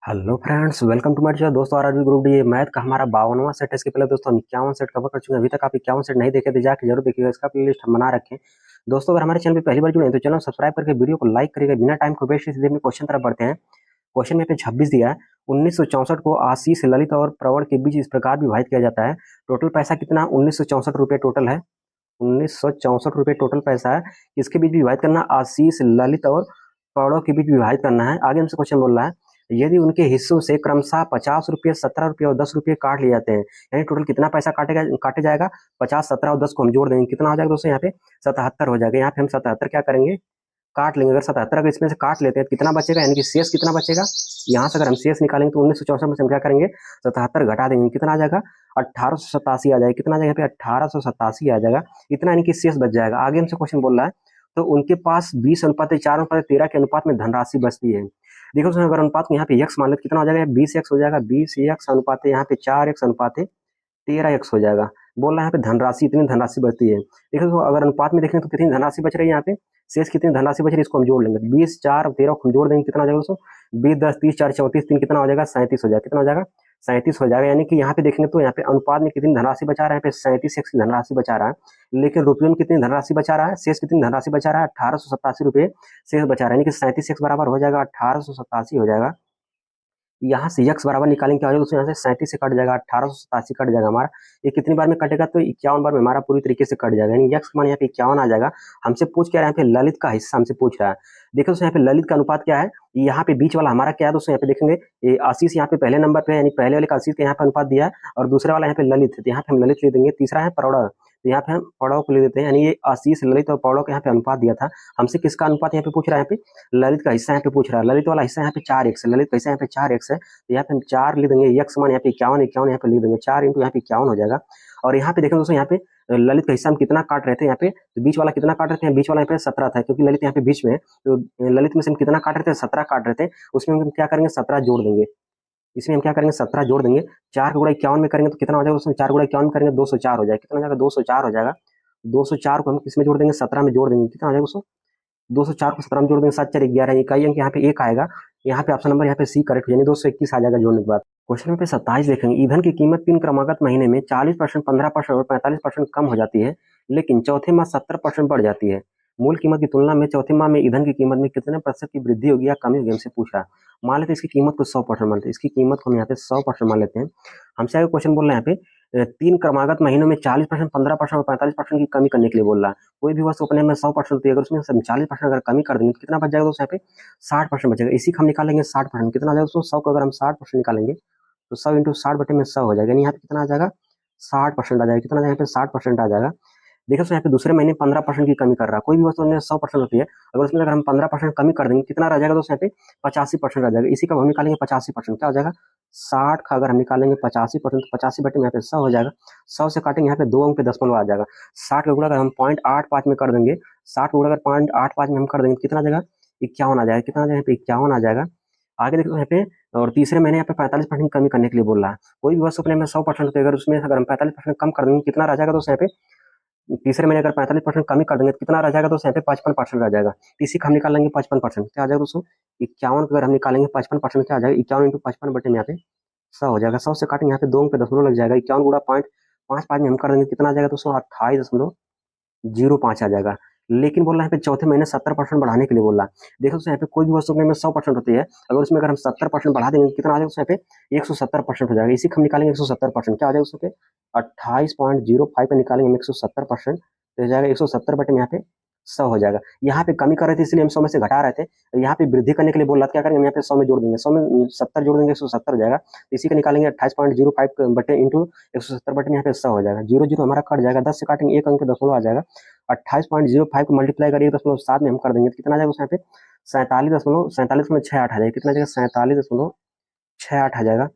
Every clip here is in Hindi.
Hello friends, welcome to my channel. दोस्तों आरआरबी ग्रुप डी मैथ का हमारा 52वां सेट है। इसके पहले दोस्तों हम 51 सेट कवर कर चुके हैं। अभी तक आप 51 सेट नहीं देखे तो जाके जरूर देखिएगा, इसका प्लेलिस्ट हम बना रखे हैं। दोस्तों अगर हमारे चैनल पे पहली बार जुड़े हैं तो चैनल सब्सक्राइब करके वीडियो को लाइक करिएगा। बिना टाइम को वेस्ट सीधे अपने क्वेश्चन तरफ बढ़ते हैं। क्वेश्चन में पे 26 दिया है। 1964 को आशीष, ललित और प्रवण के बीच इस प्रकार विभाजित किया जाता है। टोटल पैसा कितना? 1964 रुपये टोटल है। 1964 रुपये टोटल पैसा है। किसके बीच विभाजित करना? आशीष, ललित और प्रवण के बीच विभाजित करना है। आगे हमसे क्वेश्चन बोल रहा है, यदि उनके हिस्सों से क्रमशः 50 रुपये, 17 रुपये और 10 रुपये काट लिए जाते हैं, यानी टोटल कितना पैसा काटे जाएगा? 50, 17 और 10 को हम जोड़ देंगे, कितना हो जाएगा दोस्तों? यहाँ पे 77 हो जाएगा। यहाँ पे हम 77 क्या करेंगे? काट लेंगे। अगर 77 अगर इसमें से काट लेते हैं तो कितना बचेगा, यानी कि शेष कितना बचेगा? यहाँ से अगर हम शेष निकालेंगे तो 1964 में से हम क्या करेंगे? 77 घटा देंगे, कितना आ जाएगा? 1887 आ जाएगा। कितना आ जाएगा? यहाँ पे 1887 आ जाएगा। इतना यानी कि शेष बच जाएगा। आगे हमसे क्वेश्चन बोल रहा है, तो उनके पास 20:4:13 के अनुपात में धनराशि बचती है। देखो दोस्तों, अगर अनुपात को यहाँ पे x मान ले तो कितना हो जाएगा? 20x हो जाएगा। 20x अनुपात यहाँ पे 4x अनुपात 13x हो जाएगा। बोल रहा है यहाँ पे धनराशि, इतनी धनराशि बचती है। देखो तो अगर अनुपात में देखें तो कितनी धनराशि बच रही है? यहाँ पे शेष कितनी धनराशि बच रही है, इसको हम जोड़ लेंगे। 20, 4 और 13 को हम जोड़ देंगे, कितना हो जाएगा दोस्तों? 20, 10, 30, 4, 34, 3 कितना हो जाएगा? 37 हो जाएगा। कितना हो जाएगा? 37 हो जाएगा। यानी कि यहाँ पे देखेंगे तो यहाँ पे अनुपात में कितनी धनराशि बचा रहा है? यहाँ पे 37x की धनराशि बचा रहा है। लेकिन रुपये में कितनी धनराशि बचा रहा है? शेष कितनी धनराशि बचा रहा है? 1887 रुपये शेष बचा रहा है। यानी कि 37x बराबर हो जाएगा 1887 हो जाएगा। यहाँ से x बराबर निकालेंगे, क्या हो जाएगा दोस्तों? यहाँ से 37 से कट जाएगा, 1887 कट जाएगा हमारा। ये कितनी बार में कटेगा? तो 51 बार में हमारा पूरी तरीके से कट जाएगा। यानी x मान यहाँ पे 51 आ जाएगा। हमसे पूछ क्या रहा है? यहाँ पे ललित का हिस्सा हमसे पूछ रहा है। देखो दोस्तों, यहाँ पे ललित का अनुपात क्या है? यहाँ पे बीच वाला हमारा क्या है दोस्तों? यहाँ पे देखेंगे, ये आशीष यहाँ पे पहले नंबर पे है, यानी पहले वाले का आशीष के यहाँ पे अनुपात दिया है, और दूसरे वाला यहाँ पे ललित है, तो यहाँ पे हम ललित ले देंगे। तीसरा है परोड़ा, तो यहाँ पे हम पौड़ों को ले देते हैं। यानी ये आशीष, ललित और पौड़ों का यहाँ पे अनुपात दिया था। हमसे किसका अनुपात यहाँ पे पूछ रहा है? यहाँ पे ललित का हिस्सा यहाँ पे पूछ रहा है। ललित वाला हिस्सा यहाँ पे 4x है, ललित का हिस्सा यहाँ पे 4x है, तो यहाँ पे हम 4 लिख देंगे। x मान यहाँ पे 51, 51 यहाँ पे लिख देंगे। 4 इंटू यहाँ पे 51 हो जाएगा। और यहाँ पे देखें दोस्तों, यहाँ पे ललित का हिस्सा हम कितना काट रहे थे? यहाँ पे तो बीच वाला कितना काट रहे थे? बीच वाला यहाँ पे 17 था, क्योंकि ललित यहाँ पे बीच में है, तो ललित में से हम कितना काट रहे थे? 17 काट रहे थे। उसमें हम क्या करेंगे? 17 जोड़ देंगे। इसमें हम क्या करेंगे? 17 जोड़ देंगे। 4 का गुणा 51 में करेंगे तो कितना हो जाएगा उसमें? 4 गुणा 51 में करेंगे 204 हो जाएगा। कितना हो जाएगा? 204 हो जाएगा। 204 को हम किसमें जोड़ देंगे? 17 में जोड़ देंगे। कितना हो जाएगा उसको? 204 को 17 में जोड़ देंगे, 7 4 11, इकाई अंक यहाँ पे 1 आएगा। यहाँ पे ऑप्शन नंबर यहाँ पे सी करेक्ट, यानी 221 आ जाएगा जोड़ने के बाद। क्वेश्चन पे 27 देखेंगे, ईंधन की कीमत 3 क्रमागत महीने में 40%, 15% और 45% कम हो जाती है, लेकिन चौथे माह 70% बढ़ जाती है। मूल कीमत की तुलना में चौथे माह में ईंधन की कीमत में कितने प्रतिशत की वृद्धि होगी या कमी होगी, हमसे पूछ रहा है। मान लेते हैं इसकी कीमत को 100% मान लेते हैं। इसकी कीमत को हम यहाँ पे 100% मान लेते हैं। हमसे आगे क्वेश्चन बोल रहे हैं यहाँ पे 3 क्रमागत महीनों में 40%, 15% और 45% की कमी करने के लिए बोल रहा है। कोई भी वस्तु अपने में 100% होती है, अगर उसमें हम 40% अगर कमी कर देंगे तो कितना बच जाएगा दोस्तों? यहाँ पे 60% बचेगा। इसी का हम निकालेंगे 60%, कितना आ जाएगा दोस्तों? 100 को अगर हम 60% निकालेंगे तो 100 इंटू 60 बटे में 100 हो जाएगा। यानी यहाँ पे कितना आ जाएगा? 60% आ जाएगा। कितना आ जाएगा? यहाँ पे 60% आ जाएगा। देखो दोस्तों, यहाँ पे दूसरे महीने 15% की कमी कर रहा है। कोई भी वस्तु में 100% होती है, अगर उसमें अगर हम 15% कमी कर देंगे कितना रह जाएगा दोस्तों? यहाँ पे 85% रह जाएगा। इसी का हम निकालेंगे 85%, क्या हो जाएगा? 60 का अगर हम निकालेंगे 85%, तो 85 बटे में यहाँ पे 100 हो जाएगा। 100 से काटेंगे, यहाँ पे 2 अंक पे दशमलव आ जाएगा। 60 का गुणा अगर हम 0.85 में कर देंगे, 60 का गुणा अगर 0.85 में हम कर देंगे, कितना आ जाएगा? 51 आ जाएगा। कितना आ जाएगा? यहाँ पे 51 आ जाएगा। आगे देखो यहाँ पे, और तीसरे महीने यहाँ पे 45% कमी करने के लिए बोल रहा है। कोई भी वस्तु अपने में 100% होती है, अगर उसमें अगर हम 45% कम कर देंगे कितना रह जाएगा दोस्तों? यहाँ पे तीसरे महीने अगर 45% कमी कर देंगे तो कितना रह जाएगा दोस्तों? यहाँ पे 55% रह जाएगा। इसी का हम निकालेंगे 55%, क्या आ जाएगा दोस्तों? 51 का अगर हम निकालेंगे 55%, क्या आ जाएगा? 51 इंटू 55 बटे में यहाँ पे 100 हो जाएगा। 100 से काटेंगे, यहाँ पे 2 अंक पे दशमलव लग जाएगा। 51 गुणा 0.55 में हम कर देंगे, कितना आ जाएगा दोस्तों? 28.05 आ जाएगा। लेकिन बोल रहा है यहाँ पे चौथे महीने 70% बढ़ाने के लिए बोल रहा है। देखो दोस्तों, यहाँ पे कोई भी वस्तु में 100% होती है, अगर उसमें अगर हम 70% बढ़ा देंगे कितना आ जाएगा दोस्तों? यहाँ पे 170% हो जाएगा। इसी को हम निकालेंगे 170%, क्या आ जाएगा उसमें? 28.05 पे निकालेंगे हम 170%, तो हो जाएगा 170 बटे में यहाँ पे 100 हो जाएगा। यहाँ पे कमी कर रहे थे इसलिए हम 100 में से घटा रहे थे। यहाँ पे वृद्धि करने के लिए बोल रहा था, क्या करेंगे? हम यहाँ पे 100 में जोड़ देंगे। 100 में 70 जोड़ देंगे, 170 हो जाएगा। इसी का निकालेंगे 28.05 बटे इंटू 170 बटे में यहाँ पे 100 हो जाएगा। 0 0 हमारा कट जाएगा। 10 से काटेंगे, 1 अंक पे दशमलव आ जाएगा। 28.05 को मल्टीप्लाई करिए 1.7 में हम कर देंगे तो कितना आ जाएगा उसमें पे? 47.68 आ जाएगा। कितना आ जाएगा? 47.68 आ जाएगा।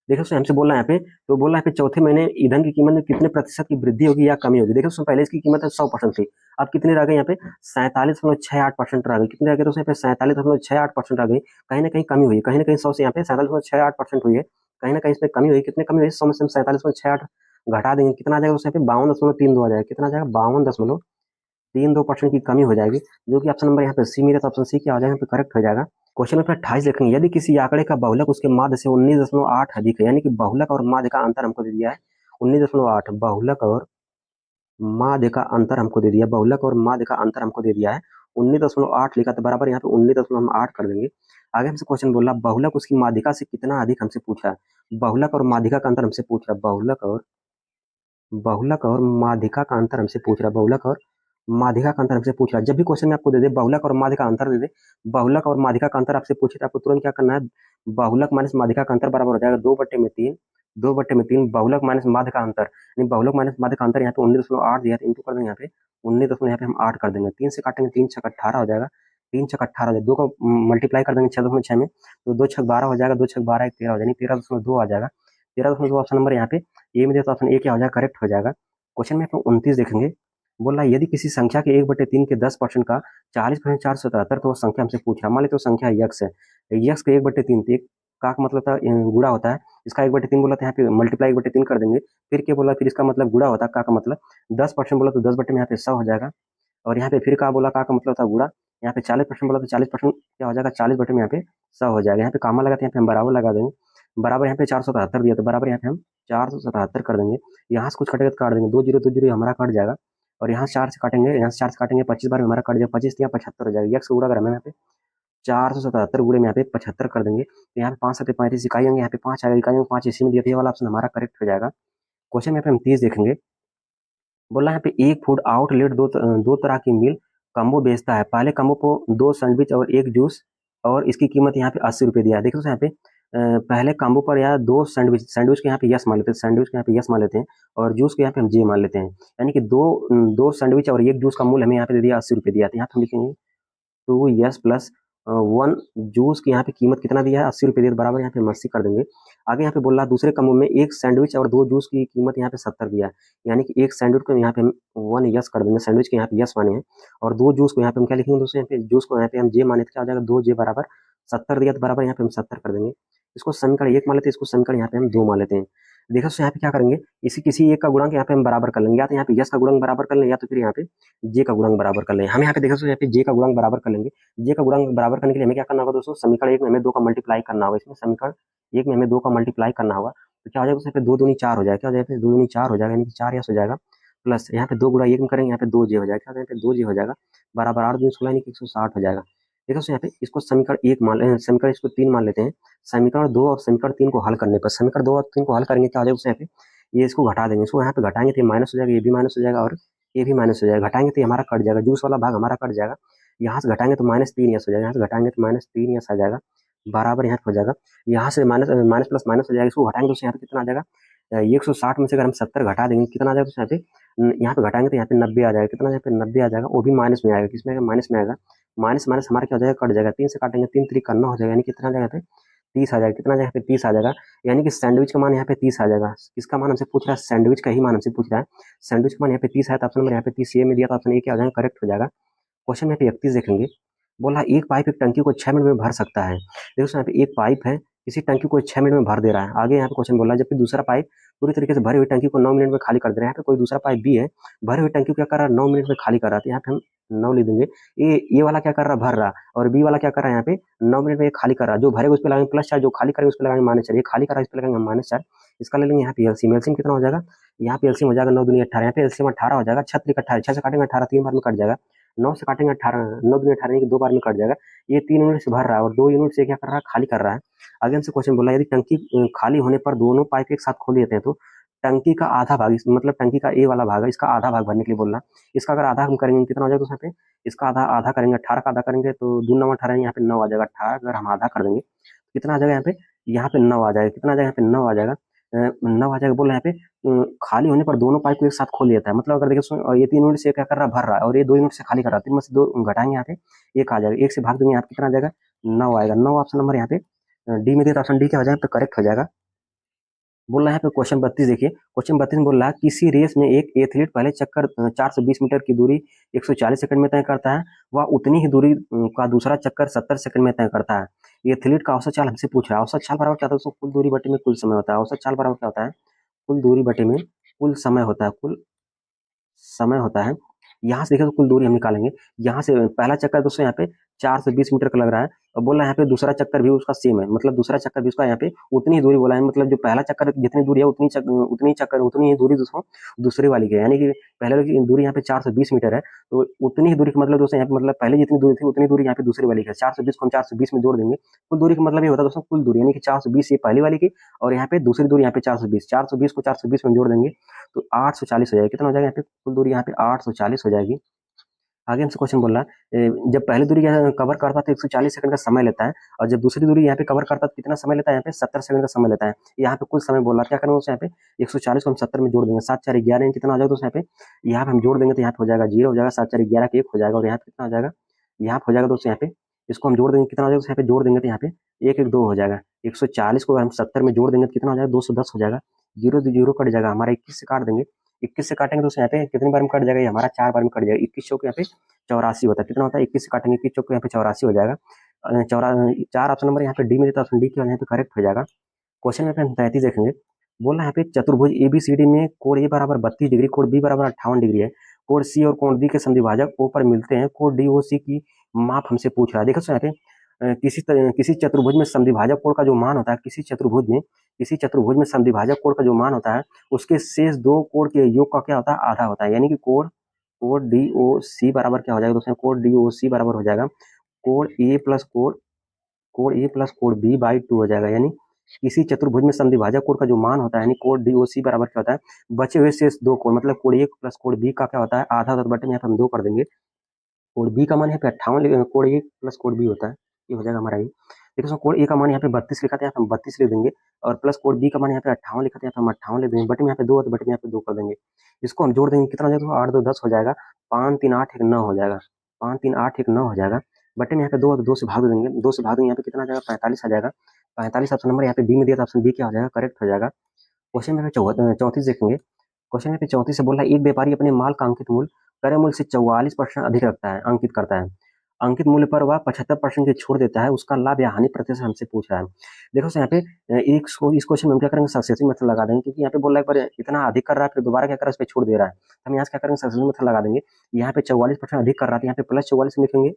देखो दोस्तों, हमसे बोल रहा है यहाँ पे, तो बोल रहा है यहाँ पे चौथे महीने ईंधन की कीमत में कितने प्रतिशत की वृद्धि होगी या कमी होगी। देखो दोस्तों, पहले इसकी कीमत 100% थी, अब कितनी रह गई? यहाँ पे 47.68% रह गई। कितनी रह गई दोस्तों? यहाँ पे 47.68% रह गई। कहीं ना कहीं कमी हुई, कहीं ना कहीं 100 से यहाँ पे 47.68% हुई है, कहीं ना कहीं इसमें कमी हुई। कितनी कमी हुई? 100 में से हम 47.68 घटा देंगे, कितना आ जाएगा दोस्तों? यहाँ पे 52.32 आ जाएगा। कितना आ जाएगा? 52.32% की कमी हो जाएगी, जो कि ऑप्शन नंबर यहाँ पे सी मिला, तो ऑप्शन सी क्या हो जाएगा? यहाँ पे करेक्ट हो जाएगा। क्वेश्चन नंबर 28 देखेंगे, यदि किसी आंकड़े का बहुलक उसके माध्य से 19.8 अधिक है, यानी कि बहुलक और माध्य का अंतर हमको दे दिया है 19.8, बहुलक और माध्य का अंतर हमको दे दिया, बहुलक और माध्य का अंतर हमको दे दिया है 19.8 लिखा, तो बराबर यहाँ पे 19.8 कर देंगे। आगे हमसे क्वेश्चन बोला बहुलक उसकी माध्यिका से कितना अधिक, हमसे पूछा है बहुलक और माध्यिका का अंतर हमसे पूछ रहा है, बहुलक और माध्यिका का अंतर हमसे पूछ रहा है, बहुलक और माध्यिका का अंतर हमसे पूछ रहा है। जब भी क्वेश्चन में आपको दे दे बहुलक और माध्यिका का अंतर दे दे, बहुलक और माध्यिका का अंतर आपसे पूछे तो आपको तुरंत क्या करना है, बहुलक माइनस माध्यिका का अंतर बराबर हो जाएगा 2/3, 2/3 बहुलक माइनस माध्य का अंतर, यानी बहुलक माइनस माध्य का अंतर यहाँ पे 19.8 दिया है, इंटू कर देंगे यहाँ पे 19 यहाँ पे हम 8 कर देंगे, 3 से काटेंगे 3 छक 18 हो जाएगा, 3 छक 18 हो जाएगा, 2 को मल्टीप्लाई कर देंगे 6.6 में, तो 2 छक 12 हो जाएगा, 2 छक 12 13 हो जाएगा, 13.2 आ जाएगा, 13.2 ऑप्शन नंबर यहाँ पे ए में दिया, तो ऑप्शन ए क्या हो जाएगा, करेक्ट हो जाएगा। क्वेश्चन में 29 देखेंगे, बोल रहा है यदि किसी संख्या के 1/3 के 10% का 40% 477, तो वो संख्या हमसे पूछ रहा है। मान लीजिए तो संख्या यक्स है, यक्स का 1/3, तो एक का मतलब था गुणा होता है, इसका 1/3 बोला था, यहाँ पे मल्टीप्लाई 1/3 कर देंगे, फिर क्या बोला, फिर इसका मतलब गुणा होता है, का मतलब 10% बोला तो 10 बटे में यहाँ पे 100 हो जाएगा, और यहाँ पे फिर का बोला, का मतलब था गुणा, यहाँ पे 40% बोला तो 40% क्या हो जाएगा, 40 बटे में यहाँ पे 100 हो जाएगा, यहाँ पे कामा लगा, यहाँ पे हम बराबर लगा देंगे, बराबर यहाँ पे 477 दिया, तो बराबर यहाँ पे हम 477 कर देंगे, यहाँ से कुछ कटेगा तो काट देंगे, 2 जीरो 2 जीरो हमारा कट जाएगा, और यहाँ से 4 से काटेंगे, यहाँ से 4 से काटेंगे 25 बार में हमारा कट जाएगा, 25 यहाँ 75 हो जाएगा, यक्स गुणा अगर हमें यहाँ पे 477 गुणे में यहाँ पे 75 कर देंगे, तो यहाँ पे 5 7 35 इकाई होंगे, यहाँ पे 5 आएगा, इकाई 5 इसी में दिया, ये वाला ऑप्शन हमारा करेक्ट हो जाएगा। क्वेश्चन में यहाँ पे हम 30 देखेंगे, बोला यहाँ पे एक फूड आउटलेट दो तरह की मील कम्बो बेचता है, पहले कम्बो को 2 सैंडविच और 1 जूस, और इसकी कीमत यहाँ पे 80 रुपये दिया है। देखो यहाँ पे पहले कम्बो पर यहाँ 2 सैंडविच, सैंडविच के यहाँ पे यस मान लेते हैं, सैंडविच के यहाँ पे यस मान लेते हैं, और जूस के यहाँ पे हम जे मान लेते हैं, यानी कि दो सैंडविच और 1 जूस का मूल्य हमें यहाँ पे दे दिया 80 रुपये दिया, तो यहाँ पे हम लिखेंगे 2 प्लस 1 जूस की यहाँ पे कीमत कितना दिया है, 80 रुपये दिया, बराबर यहाँ पे हम 80 कर देंगे। आगे यहाँ पे बोल रहा है दूसरे कमों में 1 सैंडविच और 2 जूस की कीमत यहाँ पे 70 दिया है, यानी कि 1 सैंडविच को यहाँ पे हम 1 यस कर देंगे, सैंडविच के यहाँ पे यस माने हैं, और 2 जूस को यहाँ पे हम क्या लिखेंगे दोस्तों, यहाँ पे जूस को यहाँ पे हम जे माने, तो क्या हो जाएगा 2 जे बराबर 70 दिया, तो बराबर यहाँ पे हम 70 कर देंगे। इसको समीकरण 1 मान लेते हैं, इसको समीकरण यहाँ पे हम 2 मान लेते हैं। देखो यहाँ पे क्या करेंगे, इसी किसी एक का गुणक यहाँ पे हम बराबर कर लेंगे, या तो यहाँ पे यस का गुणक बराबर कर लें, या तो फिर यहाँ पे जे का गुणक बराबर कर लें। हम यहाँ पे देखो यहाँ पे जे का गुणक बराबर कर लेंगे, जे का गुणक बराबर करने के लिए हमें क्या करना होगा दोस्तों, समीकरण 1 में हमें 2 का मल्टीप्लाई करना होगा, इसमें समीकरण 1 में हमें 2 का मल्टीप्लाई करना होगा, तो क्या हो जाएगा, यहाँ पे 2 दूनी 4 हो जाएगा, क्या हो जाएगा 2 दूनी 4 हो जाएगा, यानी कि 4 यस हो जाएगा, प्लस यहाँ पे 2 गुणा 1 में करेंगे, यहाँ पे 2 जे हो जाएगा, यहाँ पे 2 जे हो जाएगा, बराबर 8 दूनी 16 यानी कि 160 हो जाएगा। देखो यहाँ पे इसको समीकरण 1 मान, समीकरण इसको 3 मान लेते हैं, समीकरण 2 और समीकरण 3 को हल करने पर, समीकरण 2 और 3 को हल करेंगे क्या हो जाएगा, यहाँ पे ये इसको घटा देंगे, इसको यहाँ पे घटाएंगे तो ये माइनस हो जाएगा, ये भी माइनस हो जाएगा, और ये भी माइनस हो जाएगा, घटाएंगे तो हमारा कट जाएगा, जूस वाला भाग हमारा कट जाएगा, यहाँ से घटाएंगे तो -3 यस हो जाएगा, यहाँ से घटाएंगे तो -3 यस आ जाएगा, बराबर यहाँ पे हो जाएगा, यहाँ से माइनस माइनस प्लस माइनस हो जाएगा, इसको घटाएंगे तो यहाँ पे कितना आ जाएगा, 160 में से अगर हम 70 घटा देंगे कितना आ जाएगा, तो यहाँ पे घटाएंगे तो यहाँ पे 90 आ जाएगा, कितना यहाँ पे 90 आ जाएगा, वो भी माइनस में आएगा, किसमें आएगा, माइनस में आएगा, माइनस माइनस हमारा क्या हो जाएगा, कट जाएगा, 3 से काटेंगे 3 3 9 हो जाएगा, यानी कितना आ जाएगा यहाँ पे 30 आ जाएगा, कितना यहाँ पे 30 आ जाएगा, यानी कि सैंडविच का मान यहाँ पे 30 आ जाएगा, इसका मान हमसे पूछ रहा है, सैंडविच का ही मान हमसे पूछ रहा है, सैंडविच का मान यहाँ पे 30 है, तो ऑप्शन नंबर यहाँ पे 30 ए में दिया, तो ऑप्शन ए क्या हो जाएगा, करेक्ट हो जाएगा। क्वेश्चन में 31 देखेंगे, बोला एक पाइप एक टंकी को 6 मिनट में भर सकता है। देखो यहाँ पे एक पाइप है, इसी टंकी को 6 मिनट में भर दे रहा है, आगे यहाँ पे क्वेश्चन बोला जबकि दूसरा पाइप पूरी तरीके से भरी हुई टंकी को 9 मिनट में खाली कर दे रहा है। यहाँ पे कोई दूसरा पाइप भी है, भरी हुई टंकी को क्या कर रहा है, 9 मिनट में खाली कर रहा है, तो यहाँ पे हम 9 लिख देंगे। ये वाला क्या कर रहा है, भर रहा, और बी वाला क्या कर रहा है, यहाँ पे 9 मिनट में खाली कर रहा है, जो भरेगा उस पर लगाएंगे +4, जो खाली करेंगे उस पर लगाएंगे -4, ये खाली कर रहा है इस पर लगाएंगे -4, इसका ले लेंगे यहाँ पे एलसीएम, एलसीएम कितना हो जाएगा, यहाँ पे एलसीएम हो जाएगा 9 दूनी 18, यहाँ पे एलसीएम 18 हो जाएगा, 6 3 18, 6 से काटेंगे 18, 3 बार में कट जाएगा, 9 से काटेंगे 18, 9 दूनी 18 की 2 बार में कट जाएगा, ये 3 यूनिट से भर रहा है और 2 यूनिट से क्या कर रहा है, खाली कर रहा है। आगे हमसे क्वेश्चन बोला यदि टंकी खाली होने पर दोनों पाइप एक साथ खोल देते हैं तो टंकी का आधा भाग, मतलब टंकी का ए वाला भाग है, इसका आधा भाग भरने के लिए बोल रहा है, इसका अगर आधा हम करेंगे कितना हो जाएगा, यहाँ पे इसका आधा आधा करेंगे, 18 का आधा करेंगे तो 2 9 18, यहाँ पे 9 आ जाएगा, 18 अगर हम आधा कर देंगे कितना आ जाएगा, यहाँ पे 9 आ जाएगा, कितना आ जाएगा, यहाँ पे 9 आ जाएगा, 9 आ जाएगा, बोल रहे हैं यहाँ पे खाली होने पर दोनों पाइप को एक साथ खोल देता है, मतलब अगर देखिए ये 3 यूनिट से क्या कर रहा है, भर रहा है, और ये 2 यूनिट से खाली कर रहा है, 3 में से 2 घटाएंगे, यहाँ पे 1 आ जाएगा, 1 से भाग देंगे, यहाँ पे कितना आ जाएगा, 9 आएगा, 9 ऑप्शन नंबर यहाँ पे डी में दिया, तो ऑप्शन डी क्या हो जाएगा, तो करेक्ट हो जाएगा। बोल रहा है क्वेश्चन 32 देखिए, क्वेश्चन 32 में बोल रहा है किसी रेस में एक एथलीट पहले चक्कर 420 मीटर की दूरी 140 सेकंड में तय करता है, वह उतनी ही दूरी का दूसरा चक्कर 70 सेकंड में तय करता है। एथलीट का औसत चाल हमसे पूछ रहा है, औसत चाल बराबर क्या होता है, कुल दूरी बटे में कुल समय होता है, औसत चाल बराबर क्या होता है, कुल दूरी बटे में कुल समय होता है, कुल समय होता है। यहाँ से देखिए तो कुल दूरी हम निकालेंगे, यहाँ से पहला चक्कर दोस्तों यहाँ पे 420 मीटर का लग रहा है, और बोला यहाँ पे दूसरा चक्कर भी उसका सेम है, मतलब दूसरा चक्कर भी उसका यहाँ पे उतनी ही दूरी बोला है, मतलब जो पहला चक्कर जितनी दूरी है उतनी ही दूरी दोस्तों दूसरी वाली की है, यानी कि पहले वाली की दूरी यहाँ पे 420 मीटर है, तो उतनी ही दूरी का मतलब दोस्तों यहाँ पे मतलब पहले जितनी दूरी थी उतनी दूरी यहाँ पे दूसरी वाली की है। 420 को हम 420 में जोड़ देंगे, कुल दूरी का मतलब ये होता है दोस्तों कुल दूरी, यानी कि 420 ये पहली वाली की और यहाँ पे दूसरी दूरी यहाँ पे 420 को 420 में जोड़ देंगे तो 840 हो जाएगी। कितना हो जाएगा यहाँ पे कुल दूरी यहाँ पे 840 हो जाएगी। आगे हमसे क्वेश्चन बोल रहा है जब पहली दूरी कवर करता है तो 140 सेकंड का समय लेता है, और जब दूसरी दूरी यहाँ पे कवर करता है तो कितना समय लेता है, यहाँ पे 70 सेकंड का समय लेता है। यहाँ पे कुल समय बोल रहा है, क्या करेंगे उसे यहाँ पे 140 को हम 70 में जोड़ देंगे, 7 4 11 कितना हो जाएगा दोस्तों यहाँ पे हम जोड़ देंगे तो यहाँ पे हो जाएगा 0 हो जाएगा, 7 4 11 का 1 हो जाएगा, और यहाँ पे कितना हो जाएगा, यहाँ पे हो जाएगा दोस्तों यहाँ पे इसको हम जोड़ देंगे कितना हो जाएगा, यहाँ पे जोड़ देंगे तो यहाँ पे 1 1 2 हो जाएगा। 140 को हम 70 में जोड़ देंगे तो कितना हो जाएगा 210 हो जाएगा, 0 0 कट जाएगा हमारा, 21 से काट देंगे, 21 से काटेंगे तो यहाँ पे कितनी बार में कट जाएगा, ये हमारा 4 बार में कट जाएगा। 21 चौक यहाँ पे 84 होता है, कितना होता है 21 से काटेंगे 21 चौक यहाँ पे 84 हो जाएगा। चार ऑप्शन नंबर यहाँ पे डी में देता है, ऑप्शन डी के यहाँ पे करेक्ट हो जाएगा। क्वेश्चन में 35 देखेंगे, बोल रहा है यहाँ पे चतुर्भुज एबीसीडी में कोण ए बराबर 32 डिग्री, कोण बी बराबर 58 डिग्री है, कोण सी और कोण डी के समद्विभाजक ओ पर मिलते हैं, कोण डी ओ सी की माप हमसे पूछ रहा है। देखो यहाँ पे किसी चतुर्भुज में समद्विभाजक कोण का जो मान होता है, किसी चतुर्भुज में समद्विभाजक कोण का जो मान होता है उसके शेष दो कोण के योग का क्या होता है, आधा होता है, यानी कि कोण डी ओ सी बराबर क्या हो जाएगा दोस्तों, कोण डी ओ सी बराबर हो जाएगा कोण ए प्लस कोण बी बाई 2 हो जाएगा। यानी किसी चतुर्भुज में समद्विभाजक कोण का जो मान होता है यानी कोण डी ओ सी बराबर क्या होता है, बचे हुए शेष दो कोण मतलब कोण ए प्लस कोण बी का क्या होता है, आधा होता है, बटे में यहाँ पे हम 2 कर देंगे। कोण बी का मान यहाँ पे 58, कोण ए प्लस कोण बी होता है, ये हो जाएगा हमारा ये। देखो सो कोण ए का मान यहाँ पे 32 लिखा था, यहाँ पे हम 32 लिख देंगे, और प्लस कोण बी का मान यहाँ पे 58 लिखा था, यहाँ पे हम 58 लिख देंगे, बटे में यहाँ पे 2 है तो बटे में यहाँ पे 2 कर देंगे। इसको हम जोड़ देंगे कितना हो जाएगा, 8 2 10 हो जाएगा, 5 3 8 1 9 हो जाएगा, 5 3 8 1 9 हो जाएगा, बटे में यहाँ पे 2 है तो 2 से भाग देंगे, 2 से भाग देंगे यहाँ पे कितना आ जाएगा 45 आ जाएगा। 45 ऑप्शन नंबर यहाँ पे बी में दिया था, ऑप्शन बी क्या हो जाएगा, करेक्ट हो जाएगा। क्वेश्चन में 34 देखेंगे, क्वेश्चन में 34 से बोल रहा है एक व्यापारी अपने माल का अंकित मूल्य क्रय मूल्य से 44% अधिक रखता है, अंकित करता है, अंकित मूल्य पर वह 75% की छूट देता है, उसका लाभ या हानि प्रतिशत हमसे पूछ रहा है। देखो यहाँ पे इस क्वेश्चन में हम क्या करेंगे, सक्सेसिव मेथड लगा देंगे, क्योंकि यहाँ पे बोल रहा है पर इतना अधिक कर रहा है फिर दोबारा क्या कर रहा है, इस पे छूट दे रहा है, हम यहाँ से क्या करेंगे सक्सेसिव मेथड लगा देंगे। यहाँ पे 44% अधिक कर रहा था, यहाँ पे प्लस 44 लिखेंगे,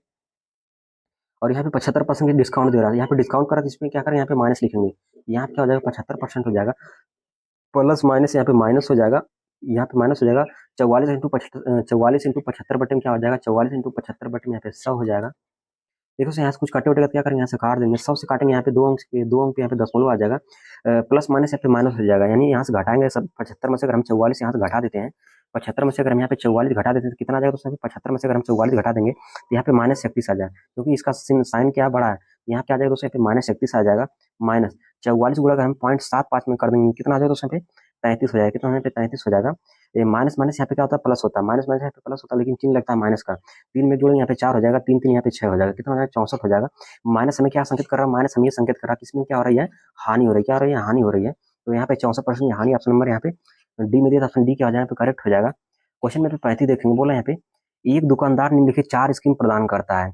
और यहाँ पे 75% की डिस्काउंट दे रहा है, यहाँ पे डिस्काउंट कर रहा है, इसमें क्या करें यहाँ पे माइनस लिखेंगे, यहाँ पे क्या हो जाएगा 75% हो जाएगा, प्लस माइनस यहाँ पे माइनस हो जाएगा, यहाँ पे माइनस हो जाएगा, 44 इंटू 75 बटे में क्या हो जाएगा, 44 इंटू 75 बटे में यहाँ पे 100 हो जाएगा। देखो यहाँ से कुछ काटे उटेगा तो क्या करेंगे, यहाँ से काट देंगे, 100 से काटेंगे यहाँ पे 2 अंक पे यहाँ पे दशमलव आ जाएगा, प्लस माइनस यहाँ पे माइनस हो जाएगा, यानी यहाँ से घटाएंगे सब 75 में से अगर हम 44 यहाँ से घटा देते हैं, 75 में से अगर हम यहाँ पे 44 घटा देते हैं तो कितना आ जाएगा, तो 75 में से अगर हम 44 घटा देंगे तो यहाँ पे माइनस 31 आ जाएगा, क्योंकि इसका साइन क्या बड़ा है, यहाँ पे आ जाएगा दोस्तों यहाँ पे माइनस 31 आ जाएगा, माइनस 44 गुणा अगर हम 0.75 में कर देंगे कितना आ जाएगा दोस्तों यहाँ पे 33 हो जाएगा, कितना यहाँ पे 33 हो जाएगा। ये माइनस माइनस यहाँ पे क्या होता है, प्लस होता है, माइनस माइनस यहाँ पे प्लस होता है, लेकिन चिन्ह लगता है माइनस का, 3 में जोड़ेंगे यहाँ पे 4 हो जाएगा, 3 3 यहाँ पे 6 हो जाएगा, कितना हो जाएगा 64 हो जाएगा। माइनस हमें क्या संकेत कर रहा है, माइनस हमें ये संकेत कर रहा है किसमें क्या हो रही है, हानि हो रही है, क्या हो रही है, हानि हो रही है, तो यहाँ पे 64% हानि, ऑप्शन नंबर यहाँ पे डी में दिया था, ऑप्शन डी क्या हो जाएगा, करेक्ट हो जाएगा। क्वेश्चन में 35 देखेंगे, बोला यहाँ पे एक दुकानदार निम्नलिखित 4 स्कीम प्रदान करता है।